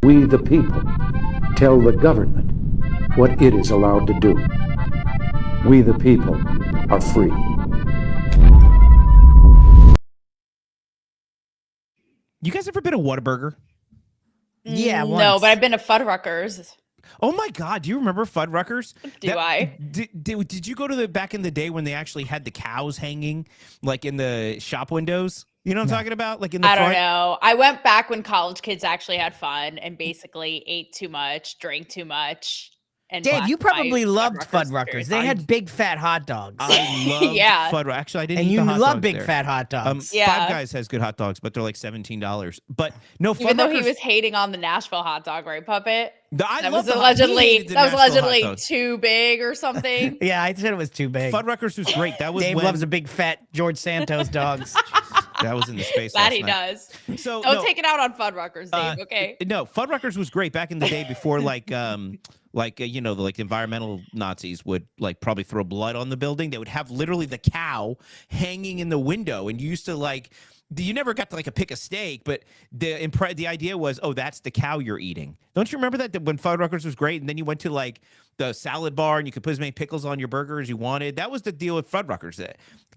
We, the people, tell the government what it is allowed to do. We, the people, are free. You guys ever been to Whataburger? Yeah, No, once. but I've been to Fuddruckers. Oh my God! Do you remember Fuddruckers? I? Did you go to the back in the day when they actually had the cows hanging like in the shop windows? You know what I'm talking about? Like in the I front? don't know. I went back when college kids actually had fun and basically ate too much, drank too much. And Dave, you probably loved Fuddruckers. Fuddruckers. They had big fat hot dogs. I love Yeah. Fuddruckers. Actually, I didn't and eat you the hot love dogs big there. fat hot dogs. Yeah. Five Guys has good hot dogs, but they're like $17. But no, Even though he Fuddruckers- was hating on the Nashville hot dog, right, Puppet? I That love was the hot- he allegedly hated the that was Nashville hot allegedly dog. too big or something. Yeah, I said it was too big. Fuddruckers was great. That was Dave when, loves a big fat George Santos dogs. that was in the space. That last he night. does. So Don't no, take it out on Fuddruckers, Dave. Okay. No, Fuddruckers was great back in the day before you know, the environmental Nazis would like probably throw blood on the building. They would have literally the cow hanging in the window, and you used to you never got to pick a steak, but the idea was, oh, that's the cow you're eating. Don't you remember that when Fuddruckers was great, and then you went to the salad bar and you could put as many pickles on your burger as you wanted? That was the deal with Fuddruckers.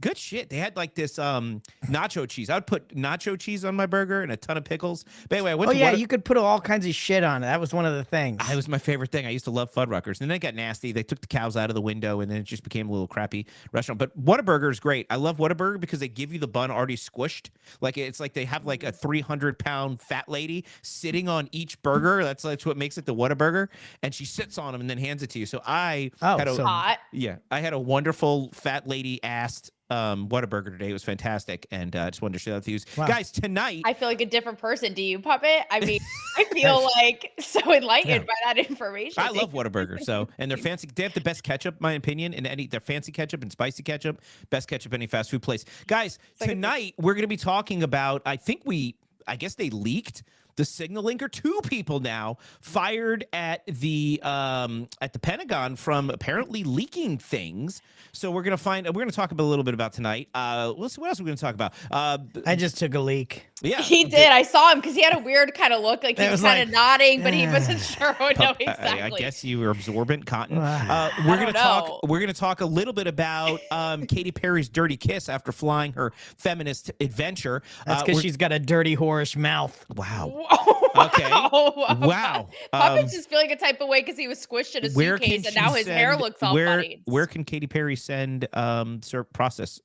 Good shit. They had this nacho cheese. I would put nacho cheese on my burger and a ton of pickles. But anyway, I went to you could put all kinds of shit on it. That was one of the things. It was my favorite thing. I used to love Fuddruckers. And then it got nasty. They took the cows out of the window, and then it just became a little crappy restaurant. But Whataburger is great. I love Whataburger because they give you the bun already squished. It's like they have a 300-pound fat lady sitting on each burger. That's what makes it the Whataburger. And she sits on them and then hands it to you. So I had a wonderful fat lady asked Whataburger today. It was fantastic, and I just wanted to share that with you guys tonight. I feel like a different person. Do you, Puppet? I mean, I feel so enlightened by that information. I love Whataburger. So, and they're fancy. They have the best ketchup, in my opinion, their fancy ketchup and spicy ketchup. Best ketchup any fast food place. Guys, tonight we're going to be talking about. I guess they leaked the signal linker. 2 people now fired at the Pentagon from apparently leaking things. So we're gonna talk a little bit about tonight. What else are we gonna talk about? I just took a leak. Yeah, he did. I saw him because he had a weird kind of look, like he was kind of nodding, but he wasn't sure what exactly. I guess you were absorbent cotton. We're gonna talk a little bit about Katy Perry's dirty kiss after flying her feminist adventure. That's because she's got a dirty whorish mouth. Wow. Okay. Wow. Puppet's just feeling a type of way because he was squished in a suitcase and now his hair looks all funny. Where can Katy Perry send service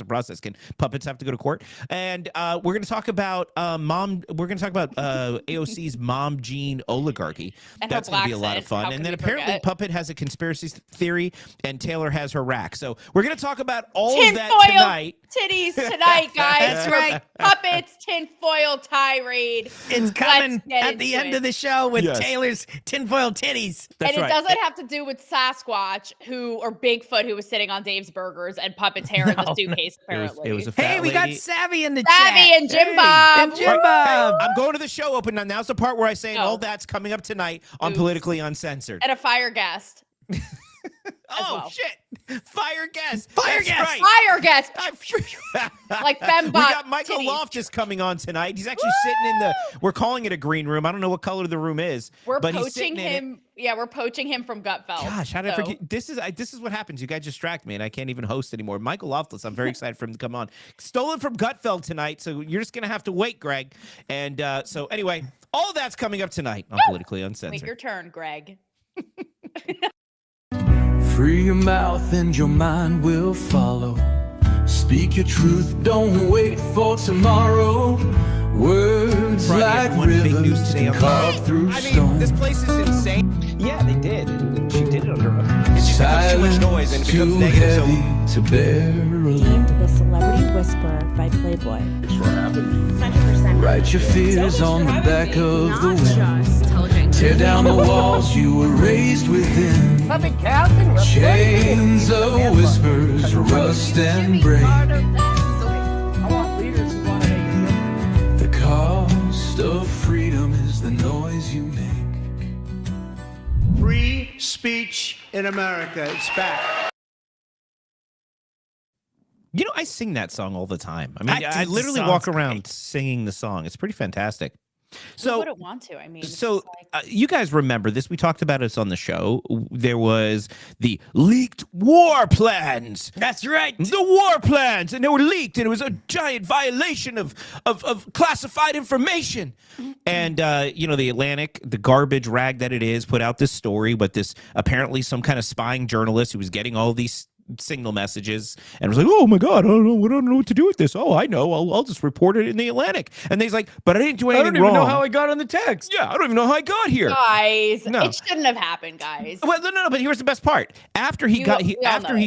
of process? Can Puppets have to go to court? And we're going to talk about AOC's mom gene oligarchy. And that's going to be a lot of fun. And then apparently Puppet has a conspiracy theory and Taylor has her rack. So we're going to talk about all of that tonight. Titties tonight, guys. That's right. Puppets tinfoil tirade. It's coming at the end of the show with Taylor's tinfoil titties. That's and it doesn't have to do with Sasquatch or Bigfoot who was sitting on Dave's burgers and Puppet's hair in the suitcase, apparently. It was a fat we got lady. Savvy in the Savvy chat. and Jim Bob. And Jim Bob. I'm going to the show open now. Now's the part where I say all that's coming up tonight on Politically Uncensored. And a fire guest. Shit! Fire guest. Fire guest. Right. Fire guest. Like Fembot. We got Michael Loftus coming on tonight. He's actually sitting we're calling it a green room. I don't know what color the room is. We're but poaching him. Yeah, we're poaching him from Gutfeld. Gosh, how did I forget? This is what happens. You guys distract me and I can't even host anymore. Michael Loftus, I'm very excited for him to come on. Stolen from Gutfeld tonight, so you're just going to have to wait, Greg. And so anyway, all that's coming up tonight on Politically Uncensored. Wait your turn, Greg. Free your mouth and your mind will follow. Speak your truth, don't wait for tomorrow. Words like rivers can carve through stone. This place is insane. Yeah, they did. And she did it under oath. It's just becomes too much noise and it becomes negative. Heavy to bear alone. Named The Celebrity Whisperer by Playboy. Write your fears on the back of the wind. Tear down the walls you were raised within. Chains of whispers rust and break. The cost of freedom is the noise you make. Free speech in America. It's back. You know, I sing that song all the time. I mean, I The literally song's walk around great. singing the song. It's pretty fantastic. So who wouldn't want to? I mean, so you guys remember this? We talked about this on the show. There was the leaked war plans. That's right. The war plans, and they were leaked, and it was a giant violation of classified information. And the Atlantic, the garbage rag that it is, put out this story, but this apparently some kind of spying journalist who was getting all these signal messages and was like, oh my God, I don't know what to do with this. Oh, I know. I'll just report it in the Atlantic. And he's like, but I didn't do anything wrong. I don't even know how I got on the text. Yeah, I don't even know how I got here. Guys, No. it shouldn't have happened, guys. Well, no, but here's the best part. After he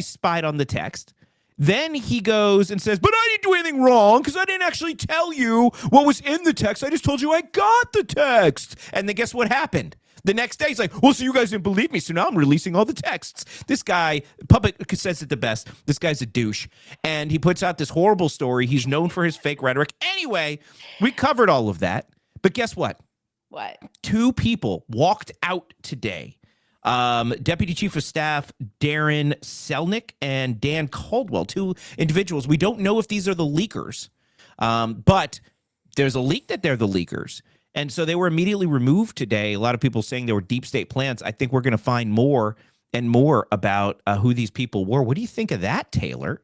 spied on the text, then he goes and says, but I didn't do anything wrong because I didn't actually tell you what was in the text. I just told you I got the text. And then guess what happened? The next day, he's like, well, so you guys didn't believe me, so now I'm releasing all the texts. This guy, Puppet says it the best. This guy's a douche. And he puts out this horrible story. He's known for his fake rhetoric. Anyway, we covered all of that. But guess what? What? 2 people walked out today. Deputy Chief of Staff Darren Selnick and Dan Caldwell, 2 individuals. We don't know if these are the leakers, but there's a leak that they're the leakers. And so they were immediately removed today. A lot of people saying they were deep state plans. I think we're going to find more and more about who these people were. What do you think of that, Taylor?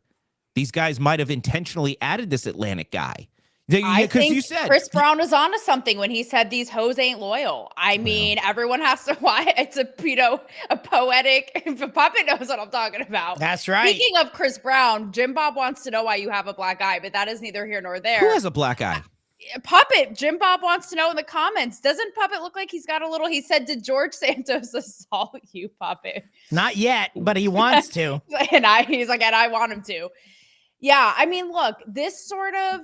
These guys might have intentionally added this Atlantic guy. I think you said Chris Brown was onto something when he said these hoes ain't loyal. I mean, everyone has to why it's a poetic. If a puppet knows what I'm talking about. That's right. Speaking of Chris Brown, Jim Bob wants to know why you have a black eye, but that is neither here nor there. Who has a black eye? Puppet, Jim Bob wants to know in the comments. Doesn't Puppet look like he's got a little? He said, "Did George Santos assault you, Puppet?" Not yet, but he wants to. and he's like, and I want him to. Yeah, I mean, look, this sort of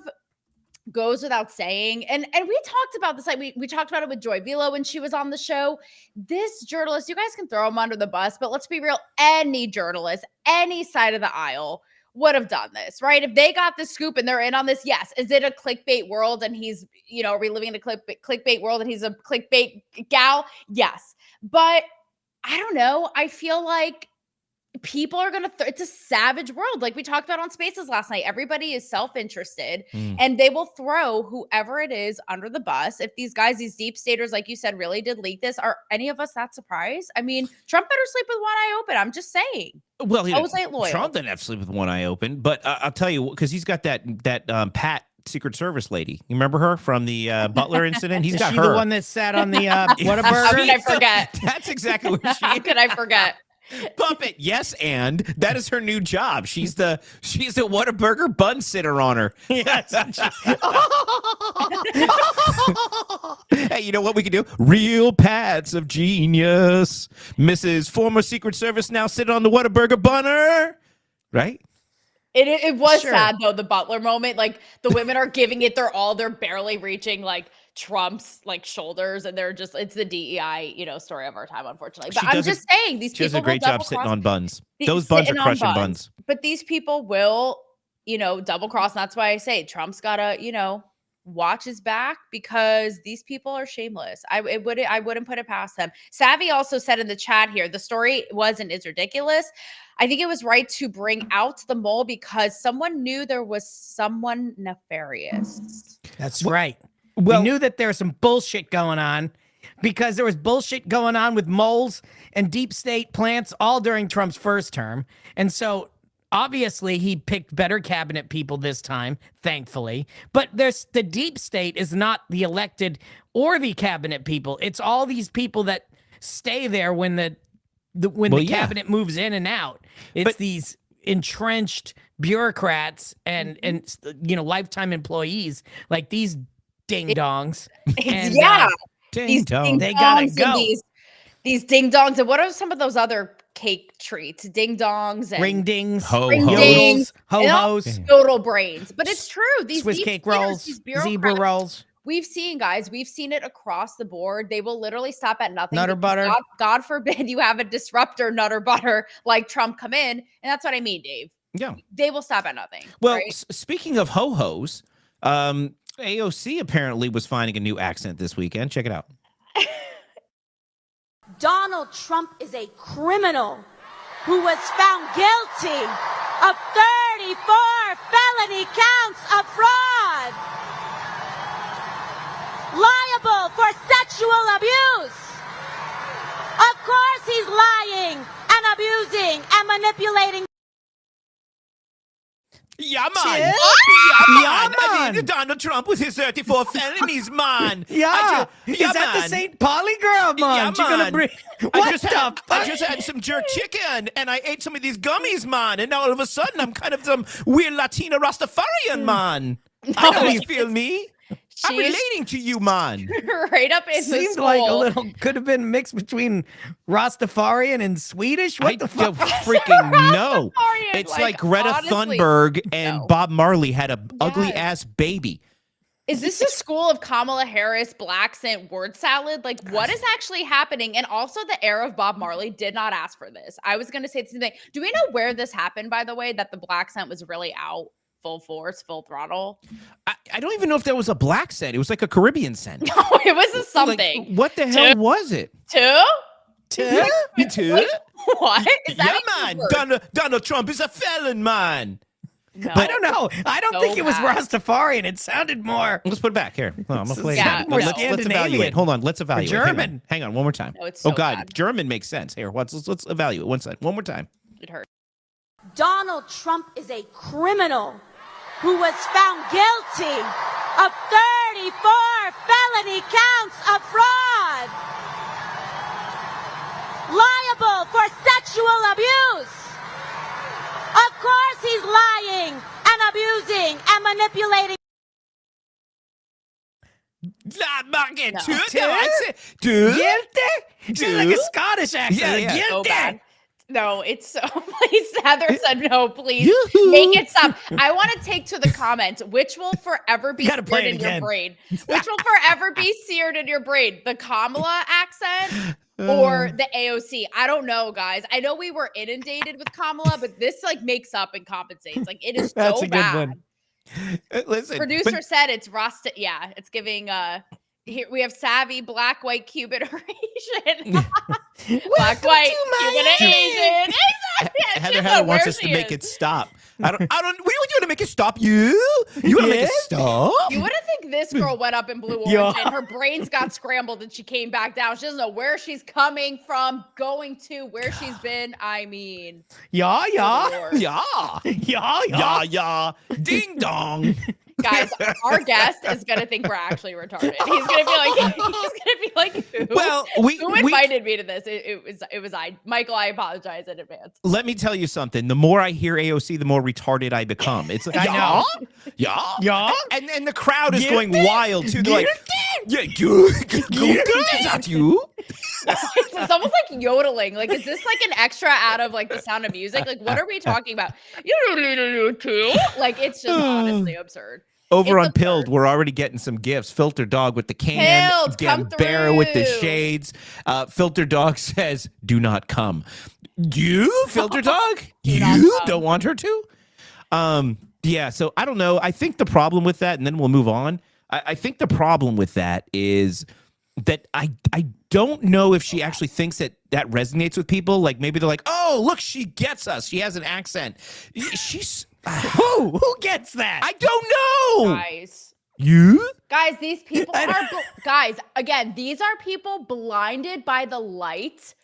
goes without saying, and we talked about this. Like we talked about it with Joy Velo when she was on the show. This journalist, you guys can throw him under the bus, but let's be real. Any journalist, any side of the aisle, would have done this, right? If they got the scoop and they're in on this, yes. Is it a clickbait world and he's, are we living in a clickbait world and he's a clickbait gal? Yes. But I don't know. I feel like people are going to, it's a savage world. Like we talked about on Spaces last night, everybody is self-interested and they will throw whoever it is under the bus. If these guys, these deep staters, like you said, really did leak this, are any of us that surprised? I mean, Trump better sleep with one eye open. I'm just saying. Well, loyal. Trump didn't have to sleep with one eye open, but I'll tell you, because he's got that Pat Secret Service lady. You remember her from the Butler incident? He's got her. The one that sat on the Whataburger? How could I forget? That's exactly what she How could I forget? Puppet, yes, and that is her new job. She's the Whataburger bun sitter on her. Yes. Hey, you know what we can do? Real paths of genius. Mrs. Former Secret Service now sit on the Whataburger bunner. Right? It was sad though, the Butler moment. Like the women are giving it they're barely reaching like Trump's like shoulders, and they're just, it's the DEI, story of our time, unfortunately. But I'm just saying, these people does a great job sitting on buns. Those buns are crushing buns. But these people will, double cross. And that's why I say Trump's gotta, watch his back, because these people are shameless. I wouldn't put it past them. Savvy also said in the chat here, the story is ridiculous. I think it was right to bring out the mole because someone knew there was someone nefarious. That's right. We knew that there was some bullshit going on, because there was bullshit going on with moles and deep state plants all during Trump's first term. And so obviously he picked better cabinet people this time, thankfully. But the deep state is not the elected or the cabinet people. It's all these people that stay there when the cabinet moves in and out. It's these entrenched bureaucrats and lifetime employees like these ding-dongs. And, these ding-dongs. They gotta go. These ding-dongs. And what are some of those other cake treats? Ding-dongs and ring-dings, ho-hos, ho-hos, total brains. But it's true. These Swiss cake rolls, zebra rolls. We've seen it across the board. They will literally stop at nothing. Nutter butter. God forbid you have a disruptor nutter butter like Trump come in. And that's what I mean, Dave. Yeah. They will stop at nothing. Well, right? Speaking of ho-hos, AOC apparently was finding a new accent this weekend. Check it out. Donald Trump is a criminal who was found guilty of 34 felony counts of fraud, liable sexual abuse. Of course he's lying and abusing and manipulating. Yeah, man. Yeah, I man. mean, Donald Trump with his 34 felonies, man. Yeah. Yeah, Is that the man. St. Pauli girl, man? Yeah, You're gonna man. bring I what just the had, fuck? I just had some jerk chicken, and I ate some of these gummies, man. And now all of a sudden, I'm kind of some weird Latina Rastafarian, man. I know you feel me. I'm She's relating to you, man. right up in the Seemed school. like a little could have been mixed between Rastafarian and Swedish. What the fuck? don't freaking know. Rastafarian, It's like Greta honestly, Thunberg and no. Bob Marley had a ugly Yes. ass baby. Is this a school of Kamala Harris black scent word salad? Like, what is actually happening? And also, the era of Bob Marley did not ask for this. I was going to say the same thing. Do we know where this happened, by the way, that the black scent was really out full force, full throttle? I don't even know if that was a black scent. It was like a Caribbean scent. No, it was a something. Like, what the hell was it? Two? Me too. What? Is that Yeah, even man. a word? Donald Trump is a felon, man. No. I don't know. I don't So think it was bad. Rastafarian. It sounded more. Let's put it back here. Oh, I'm gonna play Yeah, it. more Let's Scandinavian. evaluate. Hold on. Let's evaluate. Hang on. German. Hang on. One more time. No, it's oh so God, bad. German makes sense. Here, let's evaluate. One more time. It hurt. Donald Trump is a criminal who was found guilty of 34 felony counts of fraud, liable for sexual abuse. Of course he's lying and abusing and manipulating. Guilty? She's like a Dude. Scottish accent. Yeah, yeah. Guilty. So bad. No, it's so. Please, Heather said no. Please Yoo-hoo. make it stop. I want to take to the comments, which will forever be Gotta play seared it in your again. brain. Which will forever be seared in your brain. The Kamala accent or the AOC. I don't know, guys. I know we were inundated with Kamala, but this like makes up and compensates. Like it is so That's a good bad. one. Listen, Producer said it's Rasta. Yeah, it's giving. Here we have savvy black, white, Cuban, or Asian. Black, white, Cuban, and Asian. Exactly. She Heather doesn't Heather know wants where us to she make is. it stop. I don't. We want you to make it stop. You want to make it stop? You wouldn't think this girl went up in Blue Orange Yeah. and her brains got scrambled and she came back down. She doesn't know where she's coming from, going to, where she's been. I mean, Yeah, yeah. Lord. Yeah. Yeah, Yeah, yeah. Ding dong. Guys, our guest is gonna think we're actually retarded. He's gonna be like, who? Well, we Who invited me to this? It was I, Michael. I apologize in advance. let me tell you something. The more I hear AOC, the more retarded I become. It's like, I know. yeah, Yeah. and the crowd is Guilty? going wild too. They're like, yeah, you, is that you? It's almost like yodeling. Like, is this like an extra out of like the Sound of Music? Like, what are we talking about? Like, it's just honestly absurd. Over It's on Pilled, absurd. we're already getting some gifts. Filter Dog with the can, Pilled, come Gambara with the through. shades. Filter Dog says, "Do not come." You, Filter Dog, not you come. don't want her to. Yeah. So I don't know. I think the problem with that, and then we'll move on. I think the problem with that is that I don't know if she actually thinks that resonates with people. Like maybe they're like, "Oh, look, she gets us. She has an accent." She's Who gets that? I don't know. Guys. You? Guys, these people are guys, again, these are people blinded by the light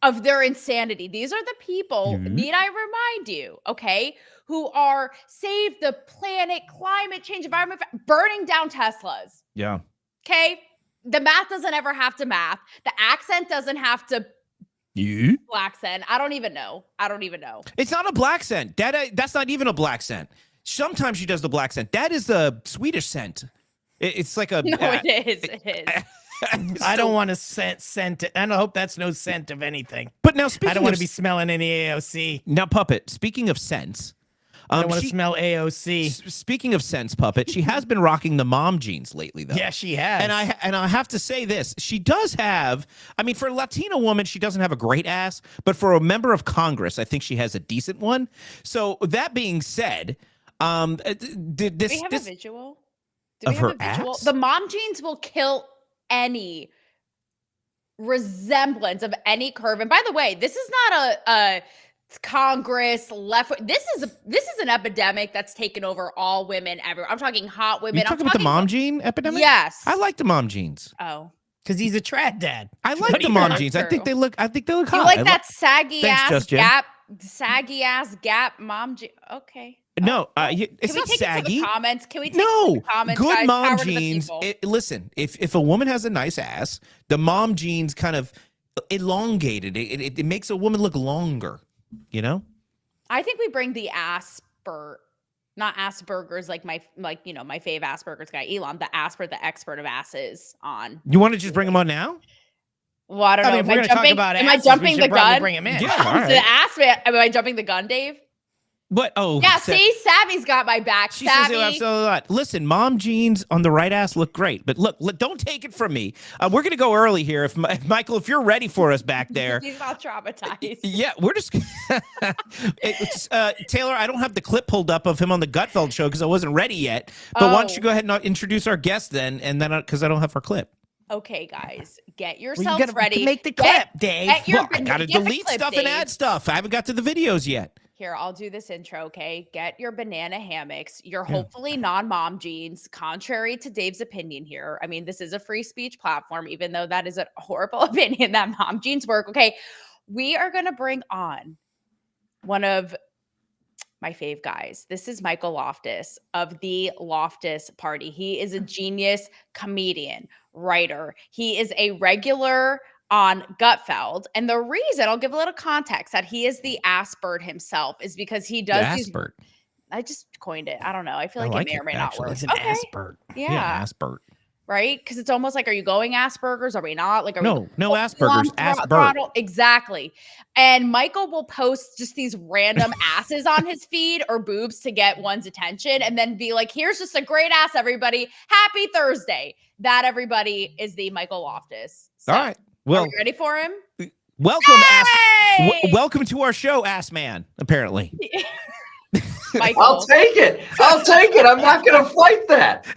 of their insanity. These are the people, need I remind you, okay, who are save the planet, climate change, environment, burning down Teslas. Yeah. Okay? The math doesn't ever have to math. The accent doesn't have to You? black scent. I don't even know. It's not a black scent. That's not even a black scent. Sometimes she does the black scent. That is a Swedish scent. It's like a. No, it is. It is. I don't want to scent it. I hope that's no scent of anything. But now speaking I don't want of to be smelling any AOC. now, Puppet. Speaking of scents, I don't want to smell AOC. Speaking of scents, Puppet, she has been rocking the mom jeans lately, though. Yeah, she has. And I have to say this. She does have, I mean, for a Latina woman, she doesn't have a great ass, but for a member of Congress, I think she has a decent one. So that being said, Do we have a visual? Do we Of have her a visual? ass? The mom jeans will kill any resemblance of any curve. And by the way, this is not a Congress left. This is an epidemic that's taken over all women everywhere. I'm talking hot women. you talking about the mom jean epidemic? Yes. I like the mom jeans. Oh. Because he's a trad dad. I like the mom jeans. I think they look hot. You like that saggy Thanks, ass Gap mom jeans? Okay. No, it's not saggy. Comments. Can we take no comments, good guys? mom Power to the jeans? people. Listen, if a woman has a nice ass, the mom jeans kind of elongated. It makes a woman look longer. You know. I think we bring the not Asperger's, like my fave Asperger's guy, Elon, the expert of asses on. You want to just bring him on now? Well, I don't know. If we're going to talk about am asses, I jumping we should the probably gun? bring him in. Yeah, all right. The ass man. Am I jumping the gun, Dave? What? Oh, Yeah, see, Savvy's got my back. She Savvy. says absolutely not. Listen, mom jeans on the right ass look great, but look, don't take it from me. We're gonna go early here. If Michael, if you're ready for us back there, He's not traumatized. yeah, we're just Taylor. I don't have the clip pulled up of him on the Gutfeld show because I wasn't ready yet. But why don't you go ahead and introduce our guest then, and then because I don't have our clip. Okay, guys, get Well, yourselves you gotta ready. make the clip, Dave. I gotta delete stuff and add stuff. I haven't got to the videos yet. Here, I'll do this intro, okay? Get your banana hammocks, your hopefully non-mom jeans, contrary to Dave's opinion here. I mean, this is a free speech platform, even though that is a horrible opinion that mom jeans work. Okay, we are going to bring on one of my fave guys. This is Michael Loftus of the Loftus Party. He is a genius comedian, writer. He is a regular on Gutfeld. And the reason, I'll give a little context, that he is the Asperger himself is because he does these. I just coined it. I don't know. I feel like it may or may not work. He's an Asperger. Yeah. Asperger. Right? Because it's almost like, are you going Asperger's? Are we not? Like, no Asperger's. Asperger. Exactly. And Michael will post just these random asses on his feed or boobs to get one's attention and then be like, here's just a great ass, everybody. Happy Thursday. That, everybody, is the Michael Loftus. So, all right. Well, are you ready for him? Welcome, Hey! welcome to our show, ass man. Apparently, Michael. I'll take it. I'm not going to fight that.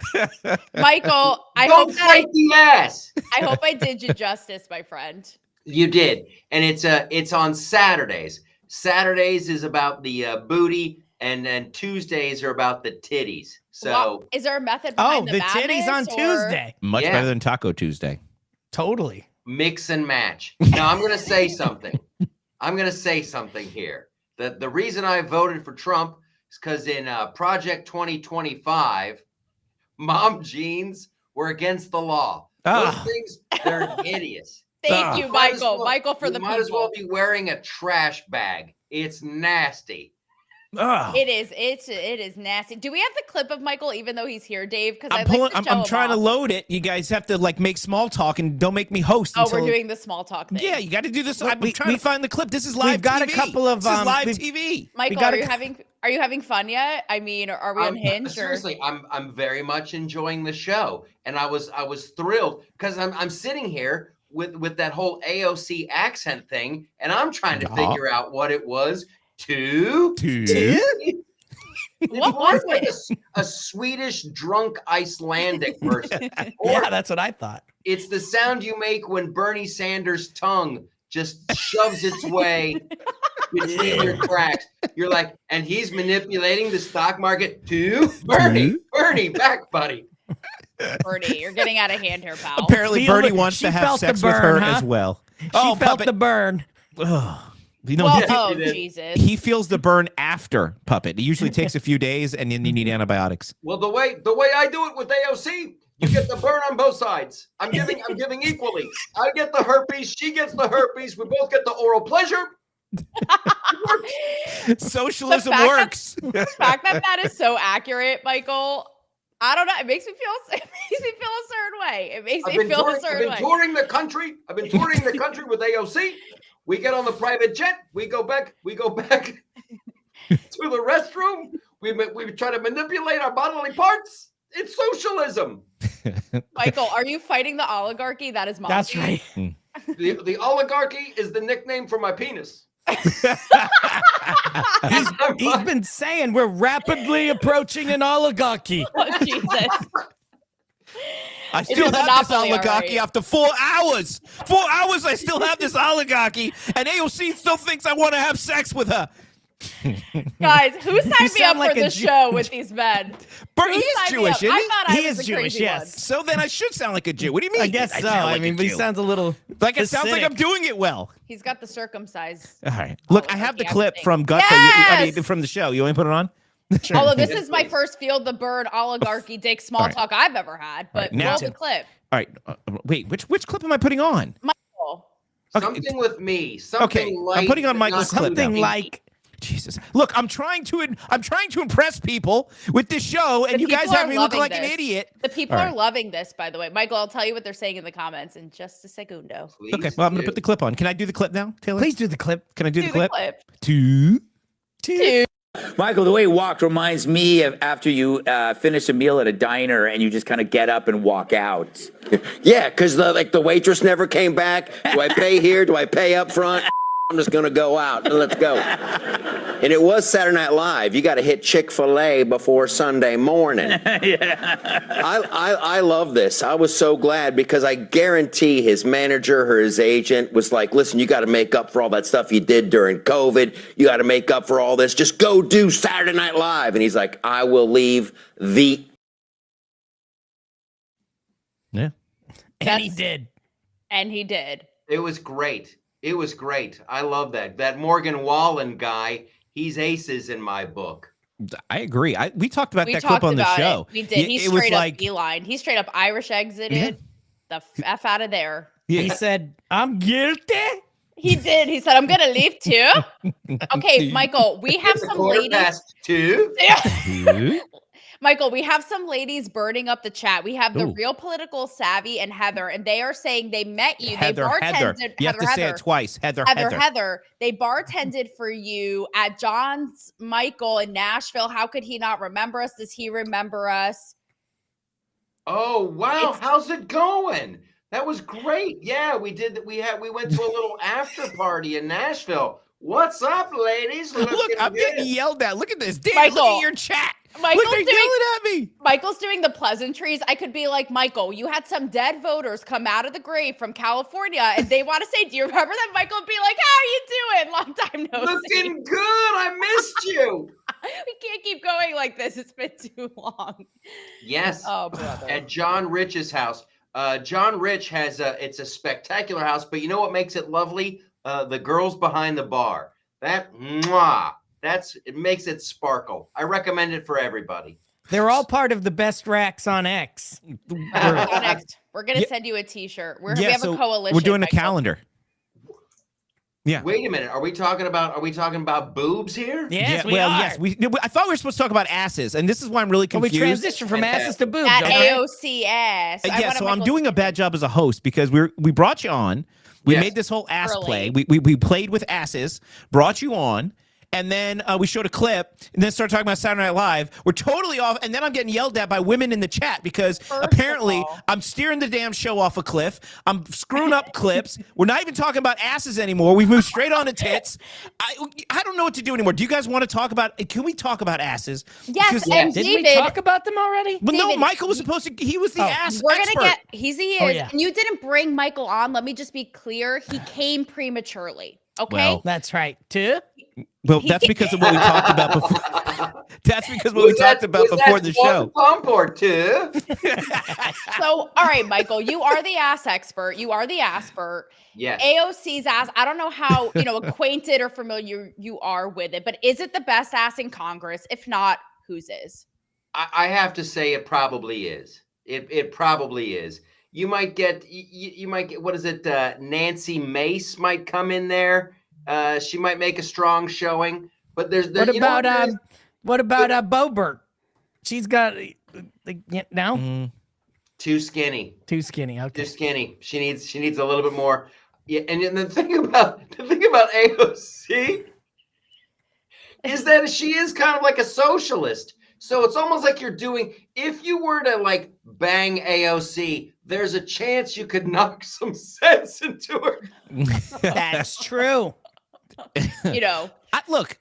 Michael, Don't fight the ass. I hope I did you justice, my friend. You did, and it's on Saturdays. Saturdays is about the booty, and then Tuesdays are about the titties. So, well, is there a method behind the titties on Tuesday? much better than Taco Tuesday. Totally. mix and match. Now I'm going to say something. I'm going to say something here. The reason I voted for Trump is because in Project 2025, mom jeans were against the law. Those things, they're hideous. Thank you, Michael. Michael, for the people. You might as well be wearing a trash bag. It's nasty. It is nasty. Do we have the clip of Michael, even though he's here, Dave? Because I'm trying to load it. You guys have to like make small talk and don't make me host. Oh, we're doing the small talk thing. Yeah, you got to do this. I'm trying to find the clip. This is live. We've got TV. a couple of this is live TV. Michael, are you having fun yet? I mean, are we unhinged? Seriously, I'm very much enjoying the show, and I was thrilled because I'm sitting here with that whole AOC accent thing, and I'm trying to figure out what it was. What was like a Swedish drunk Icelandic person. Yeah, that's what I thought. It's the sound you make when Bernie Sanders' tongue just shoves its way between your cracks. You're like, and he's manipulating the stock market too? Bernie, back, buddy. Bernie, you're getting out of hand here, pal. Apparently, Bernie wants to have sex with her as well. She felt the burn. You know, Jesus. He feels the burn after Puppet. It usually takes a few days, and then you need antibiotics. Well, the way I do it with AOC, you get the burn on both sides. I'm giving equally. I get the herpes, she gets the herpes. We both get the oral pleasure. Socialism works. The fact that is so accurate, Michael. I don't know. It makes me feel a certain way. It makes me feel a certain way. I've been touring the country with AOC. We get on the private jet. We go back to the restroom. We try to manipulate our bodily parts. It's socialism. Michael, are you fighting the oligarchy? That is mom. That's right. The oligarchy is the nickname for my penis. He's been saying we're rapidly approaching an oligarchy. Oh, Jesus. I still have this oligarchy after 4 hours. 4 hours, I still have this oligarchy, and AOC still thinks I want to have sex with her. Guys, who signed me up sound like for a this show with these men? Bert, Who he is signed me Jewish, up? isn't I he? thought I He was is the Jewish, crazy yes. one. So then I should sound like a Jew. What do you mean? I guess so. sound I like mean, a but he Jew? sounds a little Like it sounds like I'm Hasidic. doing it well. He's got the circumcised. All right. Look, I have the oligarchy, clip think. from Gut. Yes! From the show. You want me to put it on? Although this is my first Field the Bird oligarchy dick small right. talk I've ever had, but now- roll the clip. All right. Wait, which clip am I putting on? Michael. Okay. Something with me. Something Okay, light, I'm putting on but Michael's not clip too now. something deep. like Jesus. Look, I'm trying to impress people with this show, and The you guys people have are me look loving like an this. idiot. The people All are right. loving this, by the way. Michael, I'll tell you what they're saying in the comments in just a segundo. Please Okay, well, I'm going to do. put the clip on. Can I do the clip now, Taylor? please do the clip. Can I do Do the clip? clip. Two. Michael, the way you walked reminds me of after you finish a meal at a diner and you just kind of get up and walk out. Yeah, because the waitress never came back. Do I pay here? Do I pay up front? I'm just gonna go out. Let's go. And it was Saturday Night Live. You got to hit Chick-fil-A before Sunday morning. I love this. I was so glad because I guarantee his manager or his agent was like, "Listen, you got to make up for all that stuff you did during COVID. You got to make up for all this. Just go do Saturday Night Live." And he's like, "I will leave the." Yeah. And he did. And he did. It was great. It was great. I love that. That Morgan Wallen guy, he's aces in my book. I agree. We talked about We that talked clip on the about show. it. We did. He It was straight up like, beeline. He straight up Irish exited the F out of there. yeah. He said, "I'm guilty." He did. He said, "I'm gonna leave too." Okay, Michael, we have It's a some quarter ladies. past two. Michael, we have some ladies burning up the chat. We have the Ooh. Real Political Savvy and Heather, and they are saying they met you. Heather, they Heather. bartended. You have to say it twice. Heather. They bartended for you at John's Michael in Nashville. How could he not remember us? Does he remember us? Oh wow, how's it going? That was great. Yeah, we did. We went to a little after party in Nashville. What's up, ladies? Look, I'm good. getting yelled at. Look at this. Dan, Michael, look at your chat. Michael's Look, they're doing- yelling at me. Michael's doing the pleasantries. I could be like, Michael, you had some dead voters come out of the grave from California, and they want to say, "Do you remember that?" Michael would be like, "How are you doing? Long time no see." Looking good. I missed you. We can't keep going like this. It's been too long. Yes. Oh, brother. At John Rich's house. John Rich has it's a spectacular house, but you know what makes it lovely? The girls behind the bar. That mwah. It makes it sparkle. I recommend it for everybody. They're all part of the best racks on X. Next, we're gonna send you a T-shirt. We have a coalition. We're doing Michael. a calendar. Yeah. Wait a minute. Are we talking about boobs here? Yes, we well, are. yes. I thought we were supposed to talk about asses, and this is why I'm really Well, we confused. transitioned from asses to boobs. At okay? AOCS. Yeah, so I'm doing a bad job as a host because we brought you on. We Yes. made this whole ass Early. play. We played with asses, brought you on, and then we showed a clip, and then started talking about Saturday Night Live. We're totally off, and then I'm getting yelled at by women in the chat because apparently all. I'm steering the damn show off a cliff. I'm screwing up clips. We're not even talking about asses anymore. We've moved straight on to tits. I don't know what to do anymore. Do you guys want to talk about? Can we talk about asses? Yes, Because- and Didn't David. we talk about them already? Well, no, David- Michael was supposed to. He was the ass We're expert. gonna get. He is, Oh, yeah. and you didn't bring Michael on. Let me just be clear. He came prematurely. Okay. Well, That's right. Two. Well, that's because of what we talked about before. That's because of what we talked about before the show. Pump or two. So, all right, Michael, you are the ass expert. You are the asspert. Yes. AOC's ass. I don't know how acquainted or familiar you are with it, but is it the best ass in Congress? If not, whose is? I have to say it probably is. It probably is. You might get what is it? Nancy Mace might come in there. She might make a strong showing. But What about Boebert? She's got no too skinny. Too skinny. Okay. Too skinny. She needs a little bit more. Yeah, and the thing about AOC is that she is kind of like a socialist. So it's almost like you're doing, if you were to like bang AOC, there's a chance you could knock some sense into her. That's true. Look,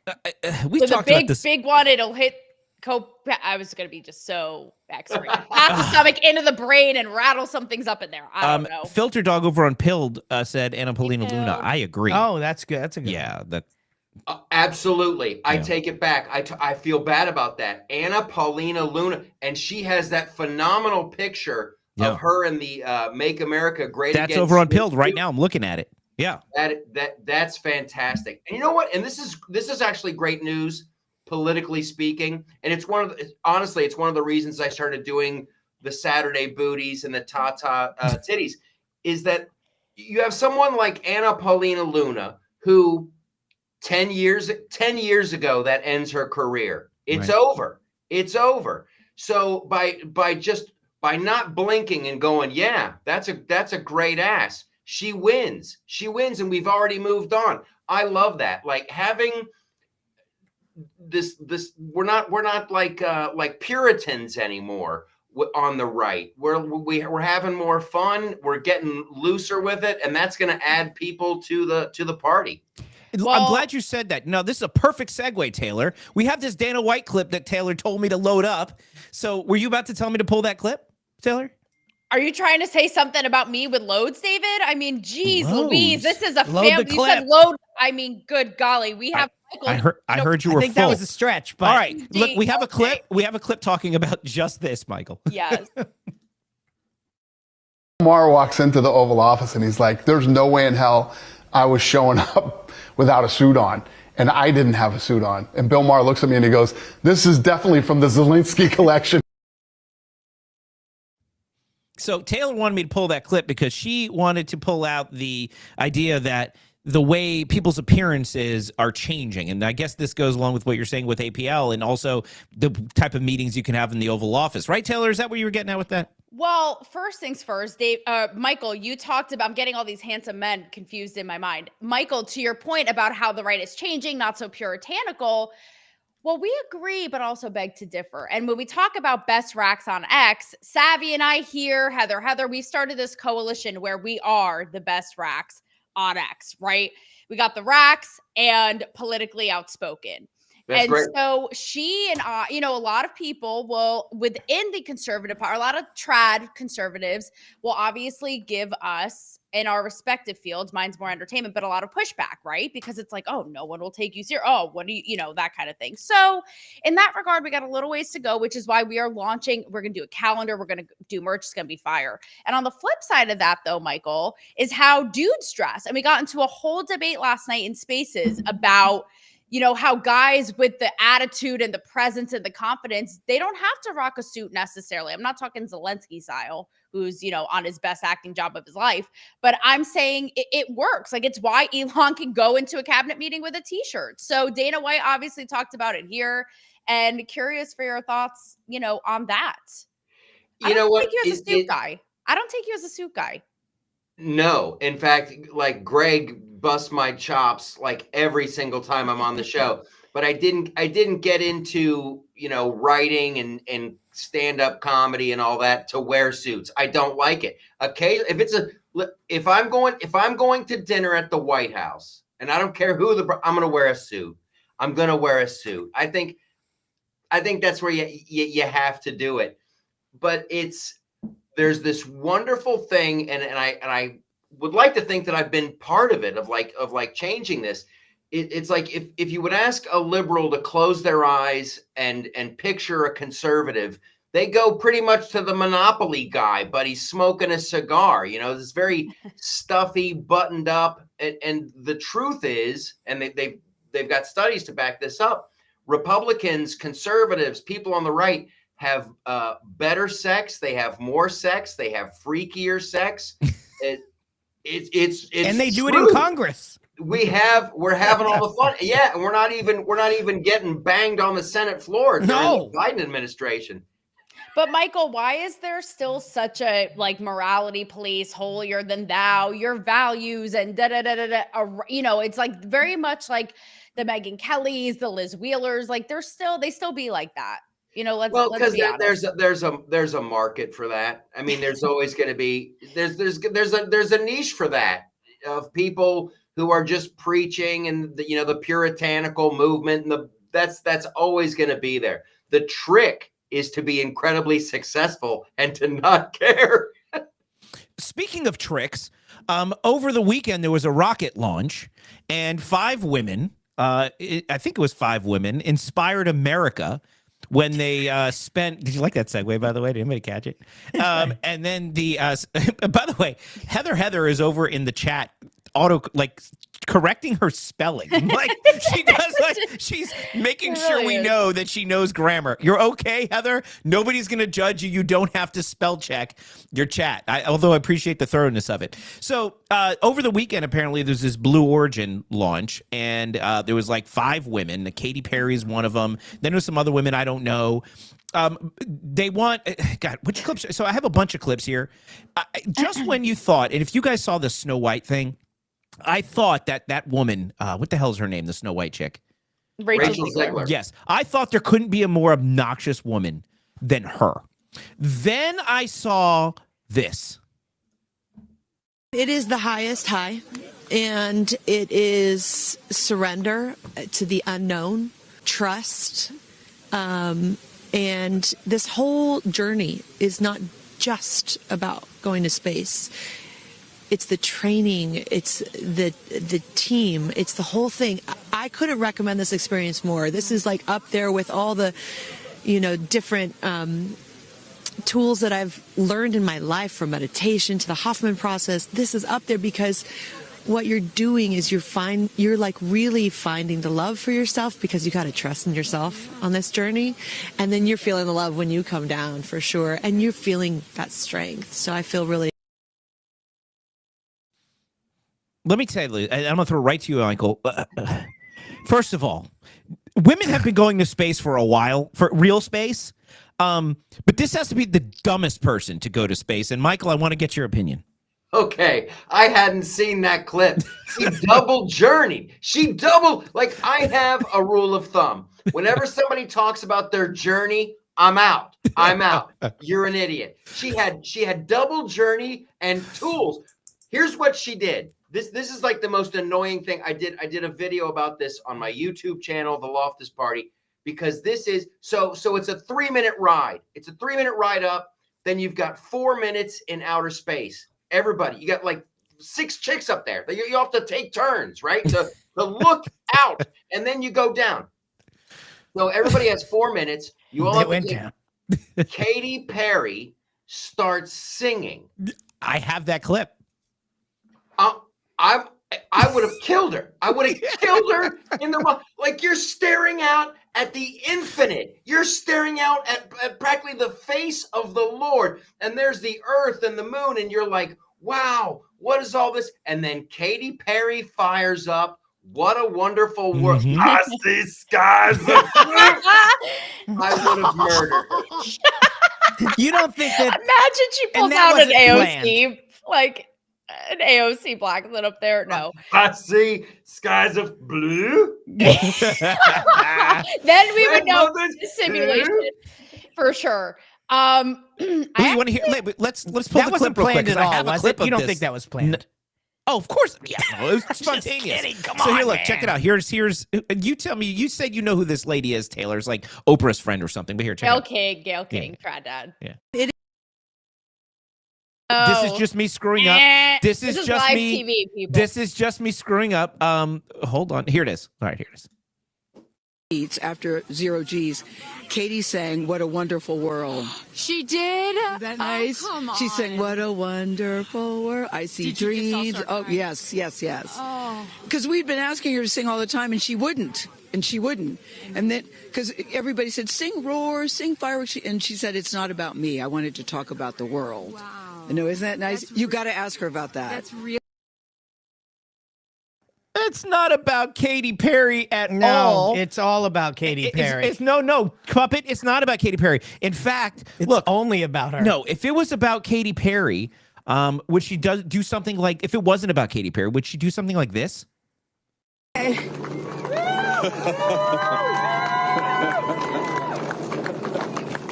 we With a talked about this. big one, it'll hit. I was gonna be just so X-ray past the stomach into the brain and rattle some things up in there. I don't know. Filter Dog over on Pilled said Anna Paulina Pilled. Luna. I agree. Oh, that's good. That's a good. Yeah, that. Absolutely. I take it back. I feel bad about that. Anna Paulina Luna, and she has that phenomenal picture of her in the Make America Great Again. That's over on Pilled right now. I'm looking at it. Yeah. That's fantastic. And you know what? And this is actually great news, politically speaking. And it's honestly, it's one of the reasons I started doing the Saturday booties and the Tata titties, is that you have someone like Anna Paulina Luna, who 10 years ago, that ends her career. It's over. It's over. So by not blinking and going, yeah, that's a great ass, she wins, and we've already moved on. I love that. Like having this, we're not like Puritans anymore on the right. We're having more fun. We're getting looser with it, and that's going to add people to the party. Well, I'm glad you said that. No, this is a perfect segue, Taylor. We have this Dana White clip that Taylor told me to load up. So were you about to tell me to pull that clip, Taylor? Are you trying to say something about me with loads, David? I mean, geez, Louise, this is a family. You said load. I mean, good golly, we have. I heard you were. I think that was a stretch. But all right, look, we have a clip. We have a clip talking about just this, Michael. Yes. Maher walks into the Oval Office and he's like, "There's no way in hell I was showing up without a suit on." And I didn't have a suit on. And Bill Maher looks at me and he goes, "This is definitely from the Zelensky collection." So Taylor wanted me to pull that clip because she wanted to pull out the idea that the way people's appearances are changing. And I guess this goes along with what you're saying with APL and also the type of meetings you can have in the Oval Office. Right, Taylor? Is that what you were getting at with that? Well, first things first, Michael, you talked about, I'm getting all these handsome men confused in my mind. Michael, to your point about how the right is changing, not so puritanical. Well, we agree, but also beg to differ. And when we talk about best racks on X, Savvy and I here, Heather, we started this coalition where we are the best racks on X, right? We got the racks and politically outspoken. That's and great. So she and I, a lot of people will, within the conservative part, a lot of trad conservatives will obviously give us in our respective fields, mine's more entertainment, but a lot of pushback, right? Because it's like, oh, no one will take you serious. Oh, what do you, that kind of thing. So in that regard, we got a little ways to go, which is why we are launching. We're going to do a calendar. We're going to do merch. It's going to be fire. And on the flip side of that, though, Michael, is how dudes dress. And we got into a whole debate last night in Spaces about how guys with the attitude and the presence and the confidence, they don't have to rock a suit necessarily. I'm not talking Zelensky style, who's, on his best acting job of his life, but I'm saying it works. Like, it's why Elon can go into a cabinet meeting with a t-shirt. So Dana White obviously talked about it here, and curious for your thoughts, on that. I don't take you as a suit guy. I don't take you as a suit guy. No, in fact, like Greg busts my chops like every single time I'm on the show, but I didn't get into, writing and stand-up comedy and all that to wear suits. I don't like it. Okay, if I'm going to dinner at the White House, and I don't care who I'm going to wear a suit. I'm going to wear a suit. I think that's where you have to do it. But there's this wonderful thing, and I would like to think that I've been part of it, of like changing this. It's like if you would ask a liberal to close their eyes and picture a conservative, they go pretty much to the Monopoly guy, but he's smoking a cigar. This very stuffy, buttoned up. And the truth is, and they've got studies to back this up, Republicans, conservatives, people on the right have better sex. They have more sex. They have freakier sex. It's and they do true. it in Congress. We're having all the fun. Yeah, and we're not even getting banged on the Senate floor during the Biden administration. But Michael, why is there still such a morality police, holier than thou, your values and it's like very much like the Megyn Kellys, the Liz Wheelers, they still be like that. Let's be honest. there's a market for that. I mean, there's always going to be there's a niche for that, of people who are just preaching and the puritanical movement, and that's always going to be there. The trick is to be incredibly successful and to not care. Speaking of tricks, over the weekend there was a rocket launch, and 5 women I think it was 5 women, inspired America when they spent. Did you like that segue, by the way? Did anybody catch it? And then by the way, Heather is over in the chat, correcting her spelling. Like she does, like she's making sure we know that she knows grammar. You're okay, Heather? Nobody's gonna judge you. You don't have to spell check your chat. Although I appreciate the thoroughness of it. So over the weekend, apparently there's this Blue Origin launch, and there was like 5 women. Katy Perry is one of them. Then there's some other women I don't know. They want, God, which clips? So I have a bunch of clips here. Just when you thought, and if you guys saw the Snow White thing, I thought that woman, what the hell is her name? The Snow White chick. Rachel Zegler. Yes. I thought there couldn't be a more obnoxious woman than her. Then I saw this. It is the highest high, and it is surrender to the unknown, trust, and this whole journey is not just about going to space. It's the training, it's the team, it's the whole thing. I couldn't recommend this experience more. This is like up there with all the, different tools that I've learned in my life, from meditation to the Hoffman process. This is up there because what you're doing is you're like really finding the love for yourself, because you got to trust in yourself on this journey. And then you're feeling the love when you come down, for sure. And you're feeling that strength. So I feel really. Let me tell you, I'm going to throw right to you, Michael. First of all, women have been going to space for a while, for real space. But this has to be the dumbest person to go to space. And Michael, I want to get your opinion. Okay, I hadn't seen that clip. She double journeyed. I have a rule of thumb. Whenever somebody talks about their journey, I'm out. You're an idiot. She had double journey and tools. Here's what she did. This is like the most annoying thing I did. I did a video about this on my YouTube channel, The Loftus Party, because this is so it's a 3-minute ride. It's a 3-minute ride up. Then you've got 4 minutes in outer space. Everybody, you got like 6 chicks up there. You have to take turns, right? To look out, and then you go down. So everybody has 4 minutes. You all have to down. Katy Perry starts singing. I have that clip. I would have killed her. I would have killed her in the like you're staring out at the infinite. You're staring out at practically the face of the Lord, and there's the earth and the moon, and you're like, wow, what is all this? And then Katy Perry fires up. What a wonderful world. I see skies of blue. I would have murdered her. You don't think that? Imagine she pulls out an AOC, like an AOC Blacklit up there. No. I see skies of blue. Then we would know it's simulation for sure. You want to hear? Let's pull that the clip real quick. At all, I have a was clip it? You of don't think that was planned? Oh, of course. Yeah, no, it was spontaneous. Just kidding. Come so on, here, look, man. check it out. Here's. You tell me. You said you know who this lady is, Taylor. It's like Oprah's friend or something. But here, check it out. Gail King, Trad Dad. Yeah. This is just me screwing up. This is just live me. TV, people. This is just me screwing up. Hold on. Here it is. All right, here it is. After 0 G's, Katie sang "What a Wonderful World." She did? Isn't that nice? Come on. She sang "What a Wonderful World." I see dreams. Oh, yes. Oh. Because we'd been asking her to sing all the time, and she wouldn't. And then, because everybody said, sing roar, sing fireworks. And she said, it's not about me. I wanted to talk about the world. Wow. No, isn't that nice? You got to ask her about that. That's real. It's not about Katy Perry at all. No, it's all about Katy Perry. It's no, Puppet. It's not about Katy Perry. In fact, it's only about her. No, if it was about Katy Perry, would she do something like? If it wasn't about Katy Perry, would she do something like this?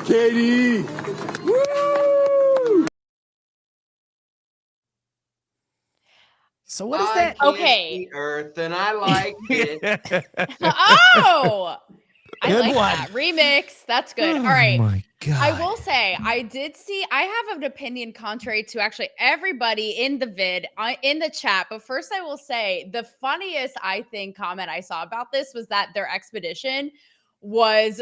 Katie. So what is that? Okay. The earth, and I like it. Oh, I Good like one. that. Remix. That's good. Oh All right. my God. I will say, I have an opinion contrary to actually everybody in the in the chat. But first, I will say the funniest, I think, comment I saw about this was that their expedition was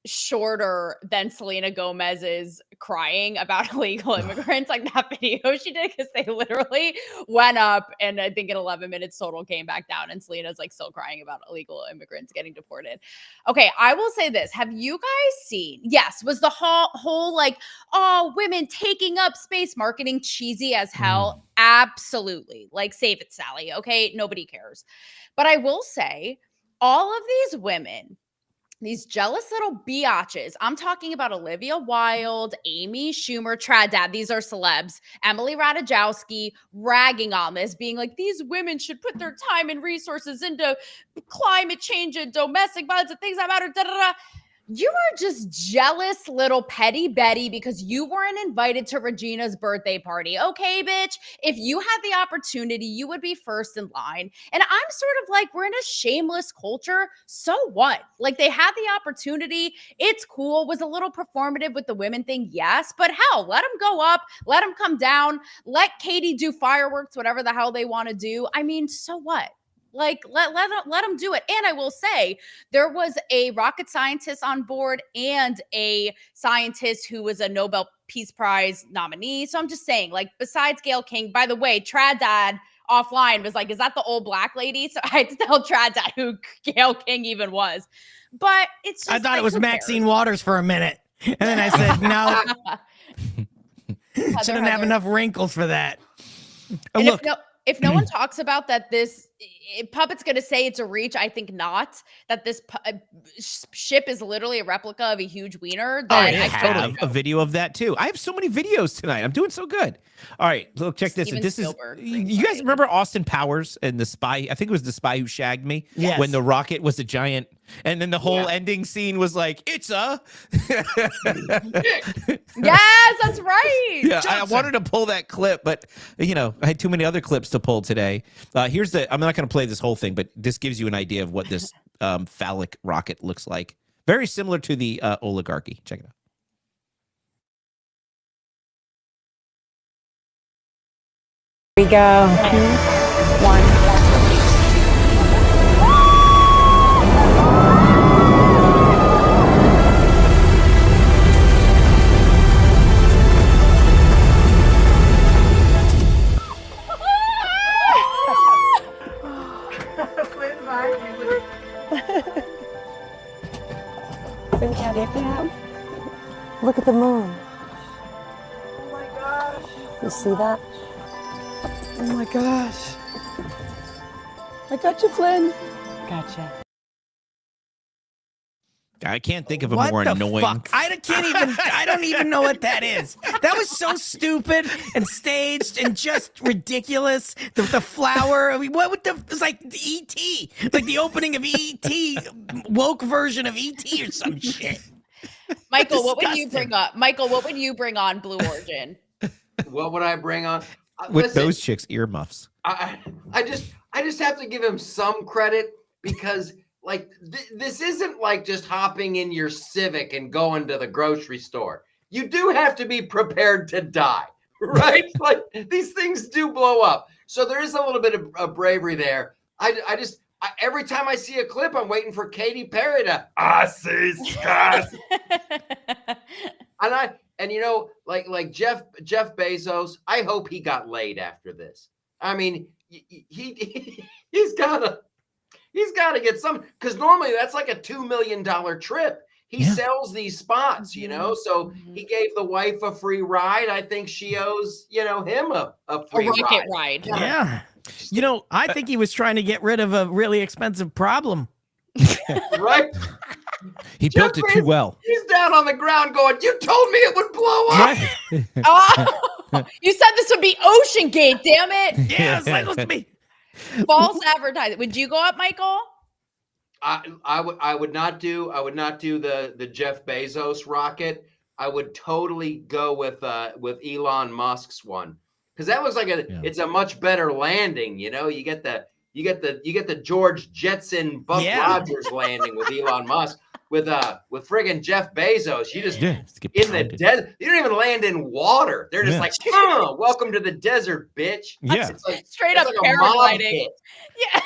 shorter than Selena Gomez's crying about illegal immigrants, like that video she did, because they literally went up and I think in 11 minutes total came back down, and Selena's like still crying about illegal immigrants getting deported. Okay, I will say this. Have you guys seen, yes, was the whole like, oh, women taking up space marketing cheesy as hell? Absolutely. Like, save it, Sally. Okay, nobody cares. But I will say, all of these women, these jealous little biatches. I'm talking about Olivia Wilde, Amy Schumer, Trad Dad. These are celebs. Emily Ratajkowski ragging on this, being like, these women should put their time and resources into climate change and domestic violence and things that matter. Da, da, da. You are just jealous little petty Betty because you weren't invited to Regina's birthday party. Okay, bitch. If you had the opportunity, you would be first in line. And I'm sort of like, we're in a shameless culture. So what? Like, they had the opportunity. It's cool. Was a little performative with the women thing. Yes. But hell, let them go up. Let them come down. Let Katie do fireworks, whatever the hell they want to do. I mean, so what? Like, let them do it. And I will say, there was a rocket scientist on board and a scientist who was a Nobel Peace Prize nominee. So I'm just saying, like, besides Gayle King, by the way, Trad Dad offline was like, is that the old black lady? So I had to tell Trad Dad who Gayle King even was. But it's just, I thought like, it was who Maxine cares? Waters for a minute. And then I said, no. She didn't have enough wrinkles for that. And if no one talks about that, this Puppet's going to say it's a reach. I think not. That this ship is literally a replica of a huge wiener. That I have a video of that too. I have so many videos tonight. I'm doing so good. All right, look, check this. This is, you guys remember Austin Powers and the spy? I think it was The Spy Who Shagged Me. Yes. When the rocket was a giant, and then the whole ending scene was like, it's a. Yes, that's right. Yeah, I wanted to pull that clip, but I had too many other clips to pull today. Here's I'm not going to play this whole thing, but this gives you an idea of what this phallic rocket looks like. Very similar to the oligarchy. Check it out. Here we go. 1. Look at the moon. Oh my gosh. You see that? Oh my gosh. I got you, Flynn. Gotcha. I can't think of a What more the annoying. fuck? I don't even know what that is. That was so stupid and staged and just ridiculous. The flower. I mean, it's like E.T. Like the opening of E.T. woke version of E.T. or some shit. Michael, what would you bring up? Michael, what would you bring on Blue Origin? What would I bring on? With those chicks' earmuffs. I just have to give him some credit because like this isn't like just hopping in your Civic and going to the grocery store. You do have to be prepared to die, right? Like these things do blow up. So there is a little bit of bravery there. Every time I see a clip, I'm waiting for Katy Perry to see Scott. And like Jeff Bezos, I hope he got laid after this. I mean, he's gotta get some, because normally that's like a $2 million trip. He sells these spots, so he gave the wife a free ride. I think she owes, him a free rocket ride. Yeah. I think he was trying to get rid of a really expensive problem. Right? He built it too well. He's down on the ground going, you told me it would blow up. Oh, you said this would be Ocean Gate, damn it. Yeah, it's supposed to be. False advertising. Would you go up, Michael? I would not do the Jeff Bezos rocket. I would totally go with Elon Musk's one, because that looks like it's a much better landing. You get the George Jetson Buck Rogers landing with Elon Musk. with friggin' Jeff Bezos. You just Yeah, in the desert. You don't even land in water. They're just like, welcome to the desert, bitch. Yeah. It's like, Straight up like a mob paragliding. hit. Yeah.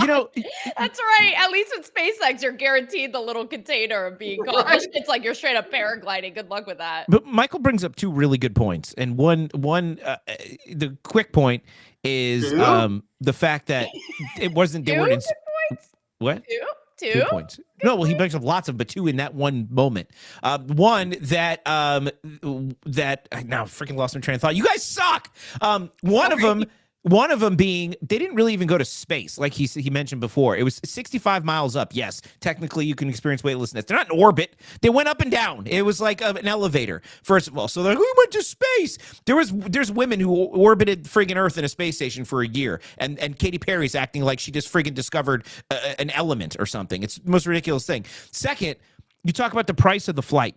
You know, That's right. At least with SpaceX, you're guaranteed the little container of being gone. Right. It's like you're straight up paragliding. Good luck with that. But Michael brings up two really good points, and one the quick point is the fact that it wasn't they weren't in what Two points. No, well, he brings up lots of, but two in that one moment. One that that I now freaking lost my train of thought. You guys suck. One of them being they didn't really even go to space, like he mentioned before. It was 65 miles up. Yes, technically you can experience weightlessness. They're not in orbit. They went up and down. It was like an elevator. First of all, so they're like, we went to space. There's women who orbited friggin' Earth in a space station for a year, and Katy Perry's acting like she just friggin' discovered an element or something. It's the most ridiculous thing. Second, you talk about the price of the flight.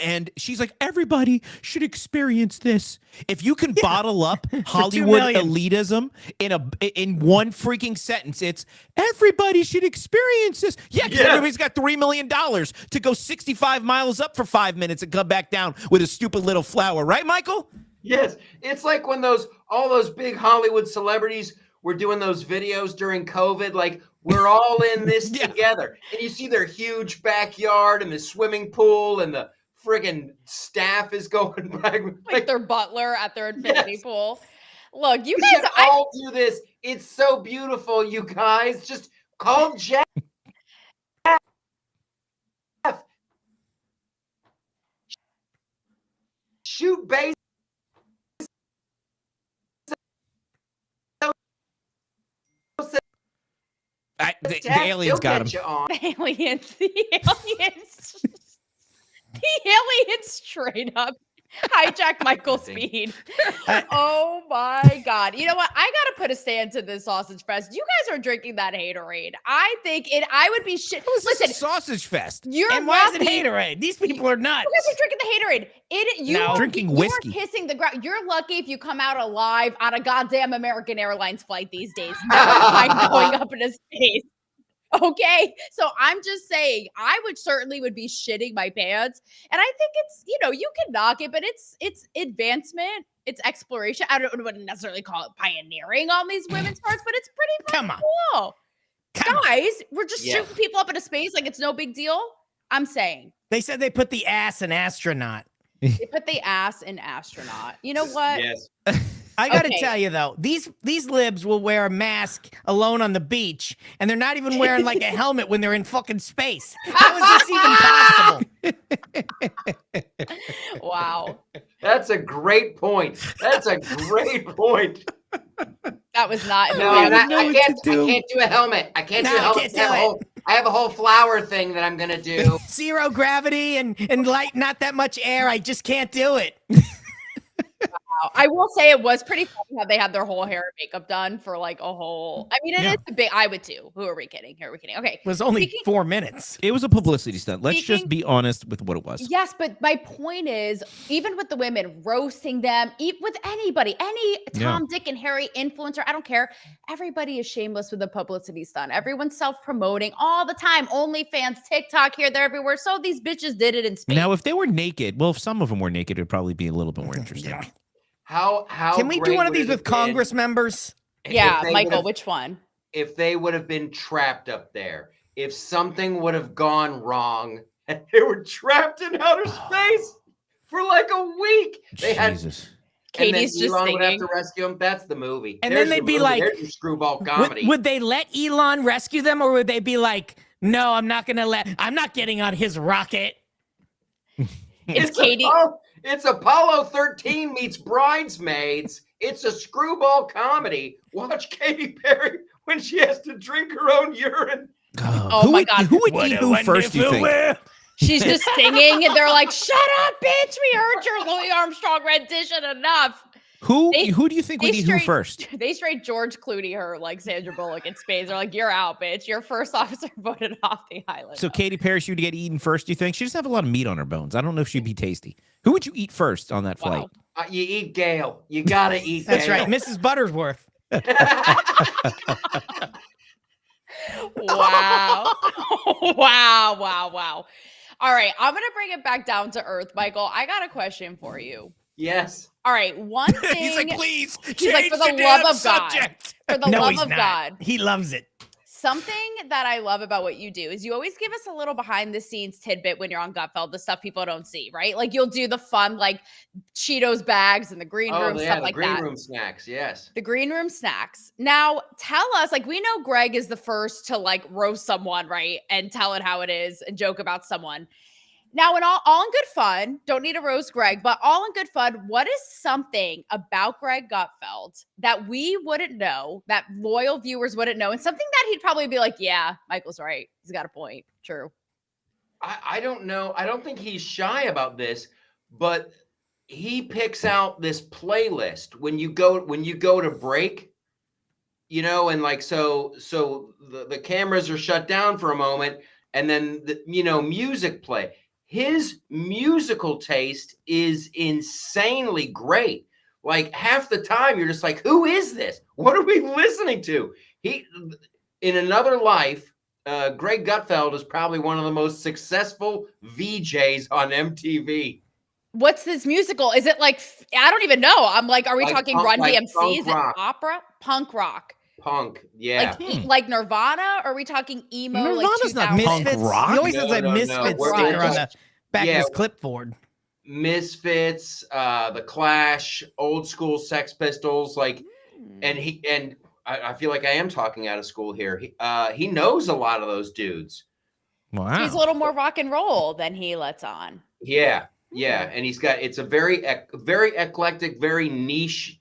And she's like, everybody should experience this. If you can bottle up Hollywood elitism in one freaking sentence, it's everybody should experience this. Yeah, because everybody's got $3 million to go 65 miles up for 5 minutes and come back down with a stupid little flower. Right, Michael? Yes. It's like when all those big Hollywood celebrities were doing those videos during COVID, like, we're all in this together. And you see their huge backyard and the swimming pool and the friggin' staff is going back like their butler at their infinity pool. Look, you guys guys all do this. It's so beautiful, you guys. Just call Jeff. Shoot base. The aliens got him. The aliens. The aliens straight up hijack Michael's speed. Oh my God. You know what? I got to put a stand to this sausage fest. You guys are drinking that haterade. I think I would be shit. Listen, sausage fest. And why is it haterade? These people are nuts. You guys are drinking the haterade. Drinking whiskey. You're kissing the ground. You're lucky if you come out alive on a goddamn American Airlines flight these days. Never mind going up into space. Okay, so I'm just saying I would be shitting my pants, and I think it's you can knock it, but it's advancement, it's exploration. I wouldn't necessarily call it pioneering on these women's parts, but it's pretty cool. Guys, we're just shooting people up into space like it's no big deal. I'm saying they said they put the ass in astronaut. They put the ass in astronaut. You know what? Yes. I got to tell you though, these libs will wear a mask alone on the beach, and they're not even wearing like a helmet when they're in fucking space. How is this even possible? Wow. That's a great point. That was not. No, I can't do a helmet. I can't do a helmet. I have a whole flower thing that I'm gonna do. Zero gravity and light, not that much air. I just can't do it. I will say it was pretty funny how they had their whole hair and makeup done for like a whole. I mean, it is a big. I would too. Who are we kidding? Okay, it was only 4 minutes. It was a publicity stunt. Let's just be honest with what it was. Yes, but my point is, even with the women roasting them, with anybody, any Tom, Dick, and Harry influencer, I don't care. Everybody is shameless with a publicity stunt. Everyone's self-promoting all the time. OnlyFans, TikTok, here, there, everywhere. So these bitches did it in space. Now, if they were naked, well, if some of them were naked, it'd probably be a little bit more interesting. How can we do one of these with Congress members? Yeah, Michael, which one? If they would have been trapped up there, if something would have gone wrong and they were trapped in outer space for like a week, they had Katie's just Elon singing. would have to rescue them. That's the movie. And then they'd be like, "There's your screwball comedy." Would they let Elon rescue them, or would they be like, "No, I'm not getting on his rocket." It's Katie. It's Apollo 13 meets Bridesmaids. It's a screwball comedy. Watch Katy Perry when she has to drink her own urine. Oh my God. Who would eat who first, do you think? She's just singing, and they're like, "Shut up, bitch. We heard your Louis Armstrong rendition enough." Who do you think would eat who first? They straight George Clooney her like Sandra Bullock in space. They're like, "You're out, bitch. Your first officer voted off the island." So Katy Perry, she would get eaten first, do you think? She just have a lot of meat on her bones. I don't know if she'd be tasty. Who would you eat first on that flight? You eat Gail. You gotta eat That's Gail. right, Mrs. Buttersworth. Wow. Wow. All right, I'm going to bring it back down to earth, Michael. I got a question for you. Yes. All right, one thing. He's like, please, he's like, for the love of God. For the love of God. He loves it. Something that I love about what you do is you always give us a little behind the scenes tidbit when you're on Gutfeld, the stuff people don't see, right? Like you'll do the fun, like Cheetos bags and the green room, stuff like that. The green room snacks, yes. The green room snacks. Now, tell us, like, we know Greg is the first to like roast someone, right? And tell it how it is and joke about someone. Now, in all in good fun, don't need to roast Greg, but all in good fun, what is something about Greg Gutfeld that we wouldn't know, that loyal viewers wouldn't know, and something that he'd probably be like, yeah, Michael's right. He's got a point. True. I don't know. I don't think he's shy about this, but he picks out this playlist when you go to break, you know, and like so the cameras are shut down for a moment and then music play. His musical taste is insanely great. Like half the time you're just like, who is this? What are we listening to? In another life, Greg Gutfeld is probably one of the most successful VJs on MTV. What's this musical? Is it like, I don't even know. I'm like, are we talking Run DMC? Is it opera? Punk rock? Punk, yeah. Like Nirvana? Or are we talking emo? Nirvana's like not punk rock. He always has a Misfits sticker on the back of his clipboard. Misfits, the Clash, old school Sex Pistols, like, and I feel like I am talking out of school here. He knows a lot of those dudes. Wow. He's a little more rock and roll than he lets on. Yeah, and it's a very eclectic, very niche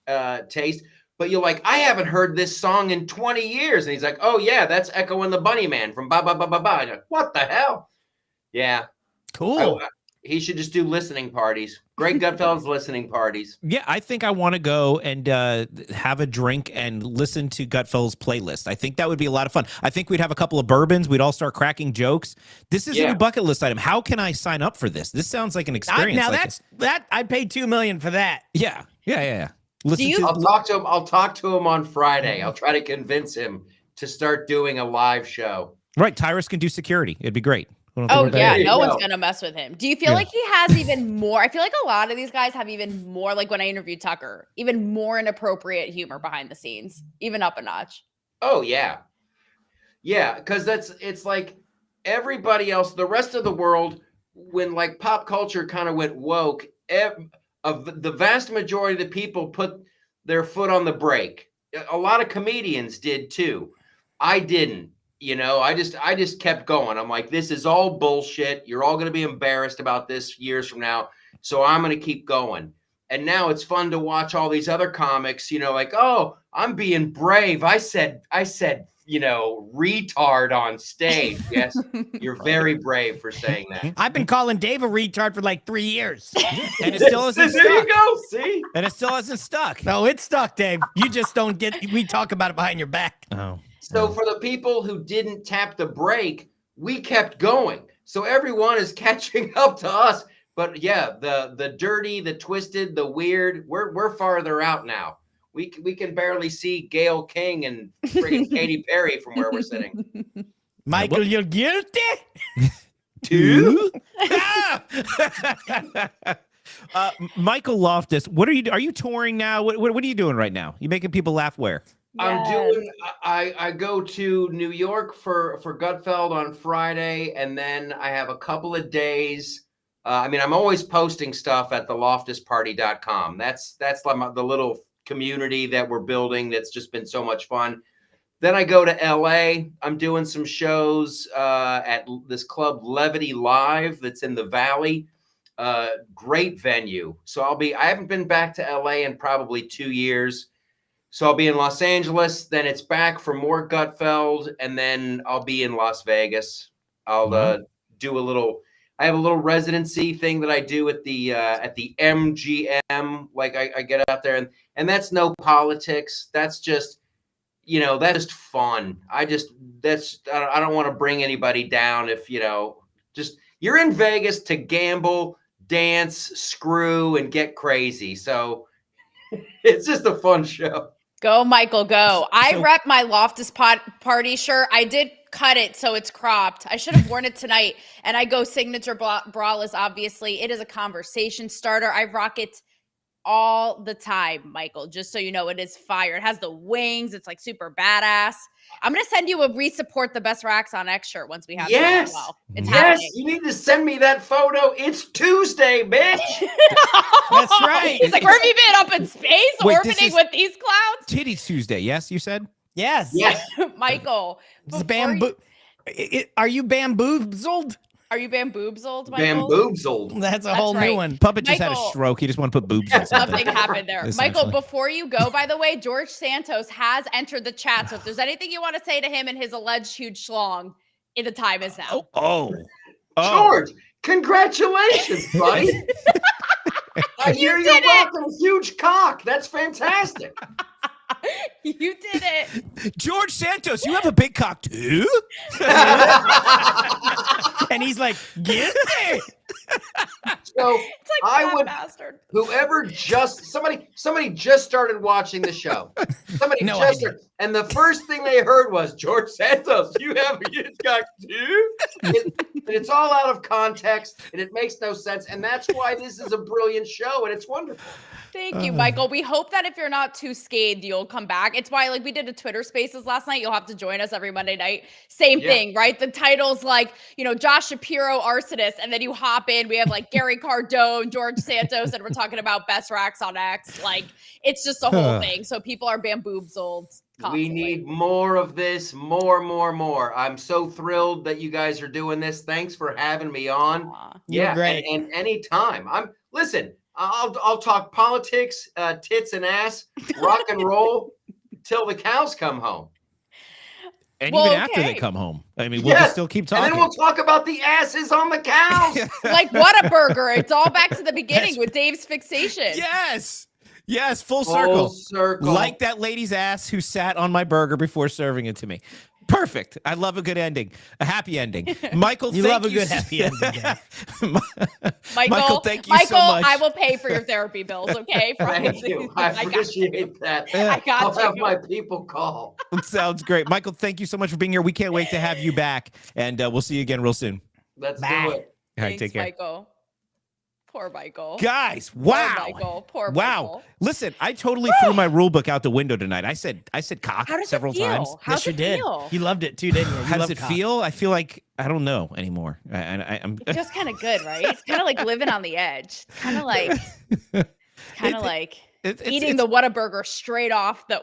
taste. But you're like, I haven't heard this song in 20 years. And he's like, oh, yeah, that's Echo and the Bunnyman from Ba Ba Ba Ba Ba. Like, what the hell? Yeah. Cool. He should just do listening parties. Greg Gutfeld's listening parties. Yeah, I think I want to go and have a drink and listen to Gutfeld's playlist. I think that would be a lot of fun. I think we'd have a couple of bourbons. We'd all start cracking jokes. This is a new bucket list item. How can I sign up for this? This sounds like an experience. I paid $2 million for that. Yeah. I'll talk to him on Friday. I'll try to convince him to start doing a live show. Right. Tyrus can do security. It'd be great. Oh, yeah. No one's going to mess with him. Do you feel like he has even more? I feel like a lot of these guys have even more, like when I interviewed Tucker, even more inappropriate humor behind the scenes, even up a notch. Oh, yeah. Yeah. Because it's like everybody else, the rest of the world, when like pop culture kind of went woke, the vast majority of the people put their foot on the brake. A lot of comedians did too. I didn't. You know, I just kept going. I'm like, this is all bullshit. You're all going to be embarrassed about this years from now. So I'm going to keep going. And now it's fun to watch all these other comics, you know, like, oh, I'm being brave. I said, you know, retard on stage. Yes, you're very brave for saying that. I've been calling Dave a retard for like 3 years. And it still hasn't stuck. There you go. See? And it still hasn't stuck. No, it's stuck, Dave. You just don't we talk about it behind your back. Oh. So for the people who didn't tap the brake, we kept going. So everyone is catching up to us. But yeah, the dirty, the twisted, the weird, we're farther out now. We can barely see Gayle King and friggin' Katy Perry from where we're sitting. Michael, you're guilty? Two? Michael Loftus, are you touring now? What are you doing right now? You making people laugh where? I go to New York for Gutfeld on Friday, and then I have a couple of days. I'm always posting stuff at the loftusparty.com. That's like the little community that we're building that's just been so much fun. Then I go to LA. I'm doing some shows at this club Levity Live that's in the Valley. Great venue. So I haven't been back to LA in probably 2 years. So I'll be in Los Angeles, then it's back for more Gutfeld, and then I'll be in Las Vegas. I'll do I have a little residency thing that I do at the MGM. Like I get out there and that's no politics. That's just, you know, that's just fun. I don't want to bring anybody down if, you know, just you're in Vegas to gamble, dance, screw, and get crazy. So it's just a fun show. Go, Michael, go. I rep my Loftus party shirt. I did cut it so it's cropped. I should have worn it tonight. And I go signature braless, obviously. It is a conversation starter. I rock it all the time, Michael, just so you know. It is fire. It has the wings. It's like super badass. I'm going to send you a re-support the best racks on X shirt once we have it as well. It's happening. You need to send me that photo. It's Tuesday, bitch. That's right. He's like, where have you been, up in space, orbiting with these clouds? Titties Tuesday, yes, you said? Yes. Michael. Are you bamboozled? Are you bamboozled, Michael? Bamboozled. That's a whole new one. Puppet just had a stroke. He just want to put boobs on something. Something happened there. Michael, before you go, by the way, George Santos has entered the chat. So if there's anything you want to say to him and his alleged huge schlong, the time is now. George, congratulations, buddy. I hear you're rocking a huge cock. That's fantastic. You did it. George Santos, you have a big cock too? And he's like, get it. So it's like I would bastard. Whoever somebody just started watching the show. Somebody started, and the first thing they heard was George Santos, you have a huge cock too? And it's all out of context and it makes no sense. And that's why this is a brilliant show and it's wonderful. Thank you, Michael. We hope that if you're not too scathed, you'll come back. It's why, like, we did a Twitter Spaces last night. You'll have to join us every Monday night. Same thing, right? The title's like, Josh Shapiro, arsonist, and then you hop in. We have like Gary Cardone, George Santos, and we're talking about best racks on X. Like, it's just a whole thing. So people are bamboozled constantly. We need more of this, more. I'm so thrilled that you guys are doing this. Thanks for having me on. You're great. And anytime. I'll talk politics, tits and ass, rock and roll till the cows come home. And even after they come home. I mean, we'll just still keep talking. And then we'll talk about the asses on the cows. Like Whataburger. It's all back to the beginning with Dave's fixation. Yes, full circle. Like that lady's ass who sat on my burger before serving it to me. Perfect. I love a good ending, a happy ending. Michael, you love a good happy ending. Michael, thank you so much. I will pay for your therapy bills, okay? Thank you. I appreciate that. I'll have my people call. It sounds great. Michael, thank you so much for being here. We can't wait to have you back, and we'll see you again real soon. Let's do it. All right, take care. Michael. Poor Michael. Guys, wow. Poor Michael. Listen, I totally threw my rule book out the window tonight. I said cock several times. Yes, you did. You loved it too, didn't you? How does it feel? I feel like I don't know anymore. I'm It's just kind of good, right? It's kind of like living on the edge. It's kind of like eating the Whataburger straight off the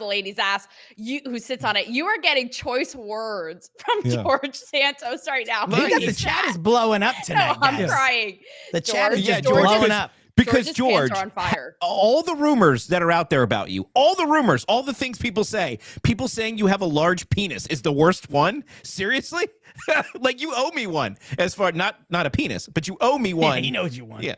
lady's ass. Who sits on it? You are getting choice words from George Santos right now. The chat is blowing up tonight. No, I'm crying. The chat is just blowing up. Because George, are on fire. All the rumors that are out there about you, all the rumors, all the things people say, people saying you have a large penis is the worst one. Seriously? Like you owe me one. As far not a penis, but you owe me one. Yeah, he knows you one. Yeah.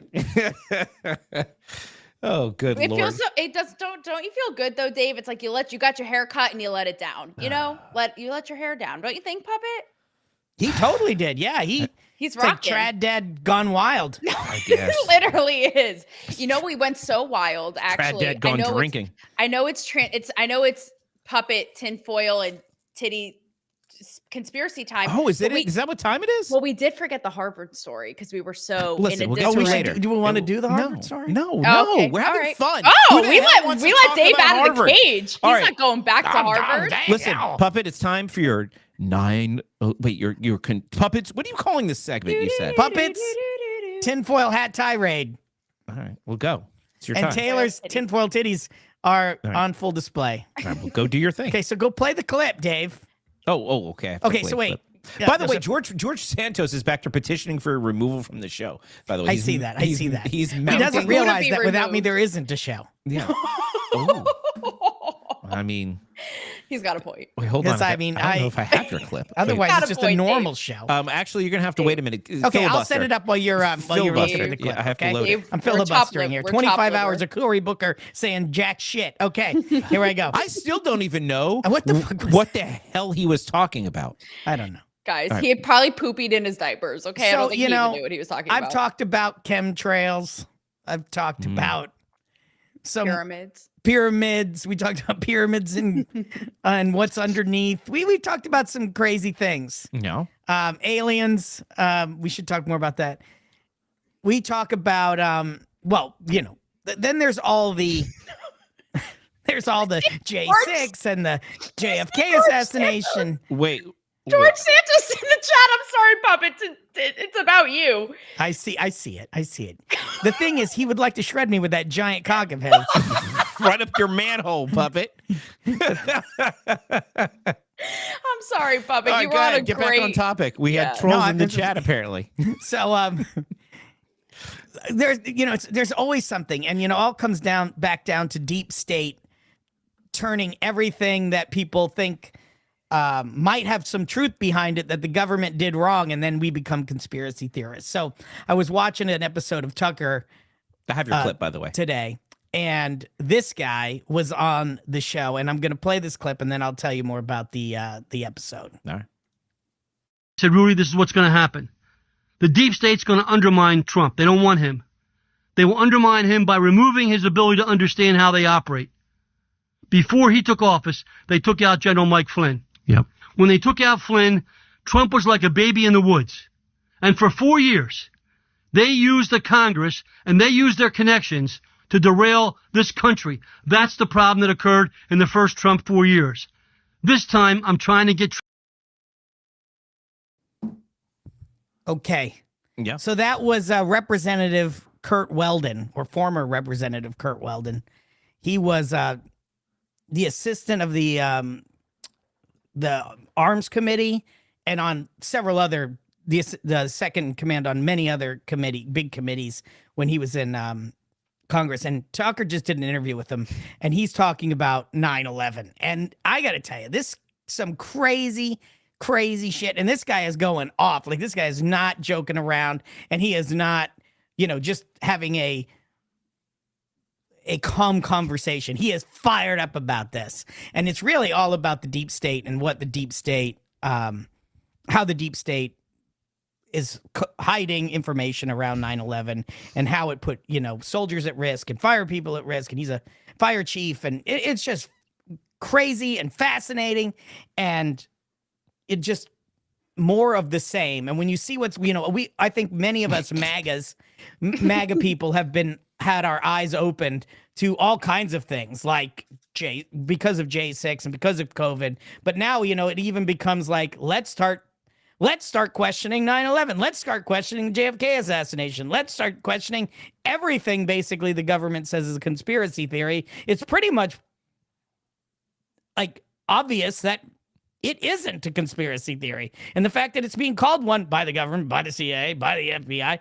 Oh, good Lord. Feels so. It does. Don't you feel good though, Dave? It's like you got your hair cut and you let it down. Let your hair down. Don't you think, Puppet? He totally did. Yeah, he's like rocking. Trad Dad gone wild. I guess. It literally is. We went so wild. Actually, Trad Dad gone drinking. I know it's Puppet, tinfoil, and titty conspiracy time. Oh, is it? Is that what time it is? Well, we did forget the Harvard story because we were so. Listen, we'll get to it later. Do we want to do the Harvard story? No, okay. We're having fun. Oh, we let Dave out of the cage. He's not going back to Harvard. Listen, Puppet, it's time for your puppets. What are you calling this segment? You said puppets. Tinfoil hat tirade. All right, we'll go. It's your time. And Taylor's tinfoil titties are on full display. All right, well, go do your thing. Okay, so go play the clip, Dave. Oh, okay. Okay, so wait. Yeah, by the way, George Santos is back to petitioning for removal from the show. By the way, I see that. He doesn't realize that without me there isn't a show. Yeah. Oh. I mean, he's got a point. Wait, hold on. I don't know if I have your clip. Otherwise, it's just a normal show. Actually, you're gonna have to wait a minute. Okay, I'll set it up while you're looking at the clip. Yeah, I have to load it. I'm filibustering here. 25 hours of Cory Booker saying jack shit. Okay, here I go. I still don't even know what the hell he was talking about. I don't know. Guys, he had probably poopied in his diapers. Okay, I don't think he even knew what he was talking about. I've talked about chemtrails. I've talked about some pyramids. We talked about pyramids and what's underneath. We talked about some crazy things. No. Aliens. We should talk more about that. We talk about then there's all the J6 and the JFK assassination. Wait. George Santos in the chat. I'm sorry, Puppet. It's about you. I see it. The thing is, he would like to shred me with that giant cock of his. Right up your manhole, Puppet. I'm sorry, Puppet. Right, you were on a get great... back on topic. We had trolls in the chat, apparently. So, there's always something, and all comes back down to deep state turning everything that people think might have some truth behind it that the government did wrong, and then we become conspiracy theorists. So I was watching an episode of Tucker. I have your clip, by the way. Today, and this guy was on the show, and I'm going to play this clip, and then I'll tell you more about the episode. All right. Said, Rudy, this is what's going to happen. The deep state's going to undermine Trump. They don't want him. They will undermine him by removing his ability to understand how they operate. Before he took office, they took out General Mike Flynn. Yep. When they took out Flynn, Trump was like a baby in the woods. And for 4 years, they used the Congress and they used their connections to derail this country. That's the problem that occurred in the first Trump 4 years. This time, I'm trying to get... Okay. Yeah. So that was Representative Kurt Weldon, or former Representative Kurt Weldon. He was the assistant of the Arms Committee, and on several other the second in command on many other big committees when he was in Congress. And Tucker just did an interview with him, and he's talking about 9/11. And I got to tell you, this some crazy shit. And this guy is going off. Like, this guy is not joking around, and he is not, just having a calm conversation. He is fired up about this. And it's really all about the deep state and what the deep state, how the deep state is hiding information around 9/11 and how it put, soldiers at risk and fire people at risk. And he's a fire chief. And it's just crazy and fascinating. And it just more of the same. And when you see what's, I think many of us MAGA people have had our eyes opened to all kinds of things, like because of J6 and because of COVID. But now, it even becomes like, let's start questioning 9/11. Let's start questioning the JFK assassination. Let's start questioning everything basically the government says is a conspiracy theory. It's pretty much like obvious that it isn't a conspiracy theory. And the fact that it's being called one by the government, by the CIA, by the FBI,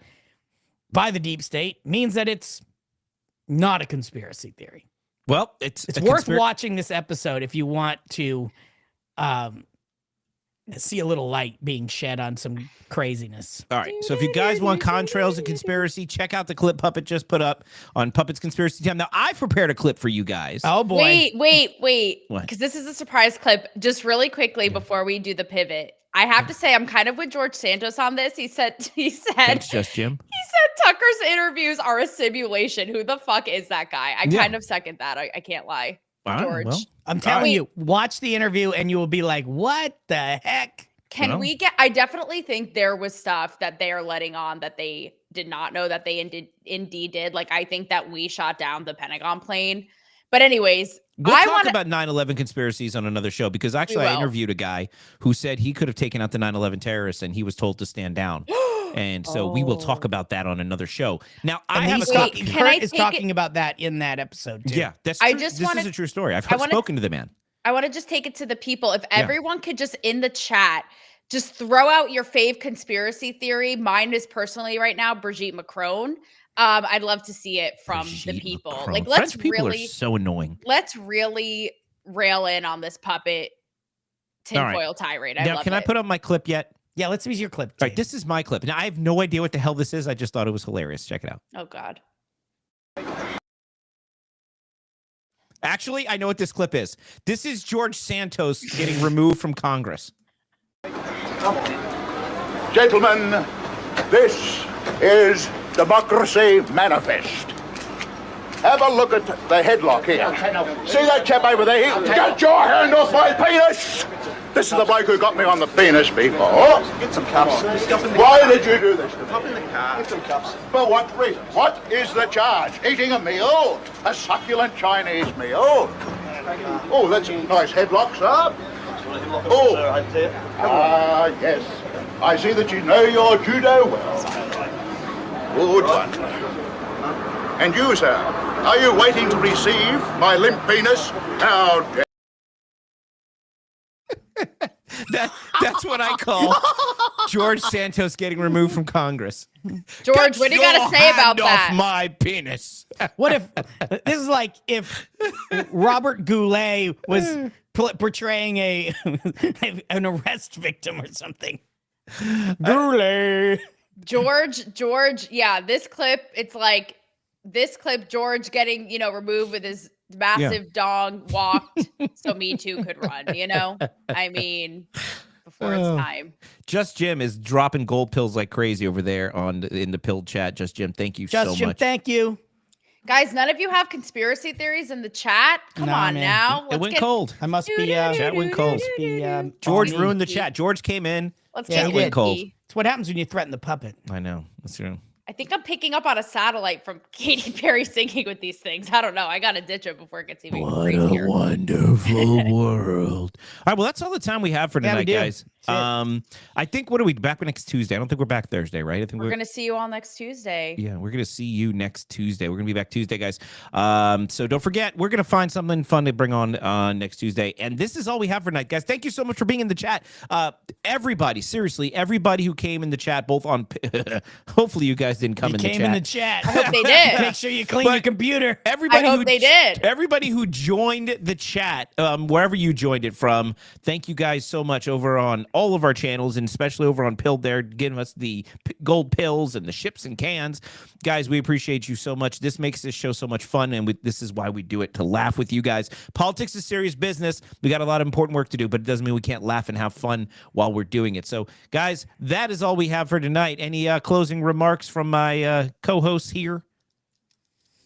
by the deep state means that it's not a conspiracy theory. Well, it's worth watching this episode if you want to see a little light being shed on some craziness. All right. So if you guys want contrails and conspiracy, check out the clip Puppet just put up on Puppet's Conspiracy Time. Now, I've prepared a clip for you guys. Oh, boy. Wait. What? Because this is a surprise clip. Just really quickly before we do the pivot, I have to say I'm kind of with George Santos on this. He said Thanks, Just Jim. He said Tucker's interviews are a simulation. Who the fuck is that guy? I kind of second that. I can't lie. George. Well, I'm telling you, watch the interview and you will be like, what the heck? I definitely think there was stuff that they are letting on that they did not know that they indeed did. Like, I think that we shot down the Pentagon plane. But anyways, we'll talk about 9/11 conspiracies on another show, because actually I interviewed a guy who said he could have taken out the 9/11 terrorists and he was told to stand down. And so we will talk about that on another show. Now, Kurt is talking about that in that episode too. Yeah, that's true. This is a true story. I've spoken to the man. I want to just take it to the people. If everyone could just in the chat, just throw out your fave conspiracy theory. Mine is personally right now, Brigitte Macron. I'd love to see it from the people. Macron. Like, let's French people really are so annoying. Let's really rail in on this puppet tinfoil tirade. Now, can I put up my clip yet? Yeah, let's use your clip. All right, this is my clip. Now, I have no idea what the hell this is. I just thought it was hilarious. Check it out. Oh, God. Actually, I know what this clip is. This is George Santos getting removed from Congress. Gentlemen, this is Democracy Manifest. Have a look at the headlock here. See that chap over there? Get your hand off my penis! This is the bloke who got me on the penis before. Get some cups. Why did you do this? Hop in the car. Get some cups. For what reason? What is the charge? Eating a meal? A succulent Chinese meal? Oh, that's a nice headlock, sir. Oh, yes. I see that you know your judo well. Good one. And you, sir, are you waiting to receive my limp penis? How dare That's what I call George Santos getting removed from Congress. George, what do you got to say about that? Off my penis. What if this is like if Robert Goulet was portraying an arrest victim or something? Goulet. George, yeah, this clip, it's like George getting, removed with his massive dong walked so Me Too could run, I mean, before it's time. Just Jim is dropping gold pills like crazy over there in the pill chat. Just Jim, thank you so much. Just Jim, thank you. Guys, none of you have conspiracy theories in the chat. Come on, man. Now. It went cold. I must be chat went cold. George ruined the chat. George came in. Chat went cold. It's what happens when you threaten the puppet. I know. That's true. I think I'm picking up on a satellite from Katy Perry singing with these things. I don't know. I got to ditch it before it gets even crazier. What a wonderful world. All right, well, that's all the time we have for tonight, guys. I think, what are we back next Tuesday? I don't think we're back Thursday, right? I think we're going to see you all next Tuesday. Yeah, we're going to see you next Tuesday. We're going to be back Tuesday, guys. So don't forget, we're going to find something fun to bring on next Tuesday. And this is all we have for tonight, guys. Thank you so much for being in the chat. Everybody, seriously, everybody who came in the chat, both on, hopefully you guys didn't come in the chat. I hope they did. Make sure you clean your computer. Everybody I hope they did. Everybody who joined the chat, wherever you joined it from, thank you guys so much over on all of our channels, and especially over on Pilled there, giving us the gold pills and the ships and cans. Guys, we appreciate you so much. This makes this show so much fun, and this is why we do it, to laugh with you guys. Politics is serious business. We got a lot of important work to do, but it doesn't mean we can't laugh and have fun while we're doing it. So, guys, that is all we have for tonight. Any closing remarks from my co-hosts here?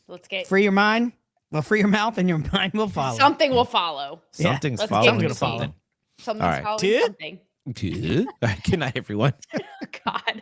Let's get free your mind. Well, free your mouth, and your mind will follow. Something will follow. Something's following something. Something's following something. Good night, everyone. God.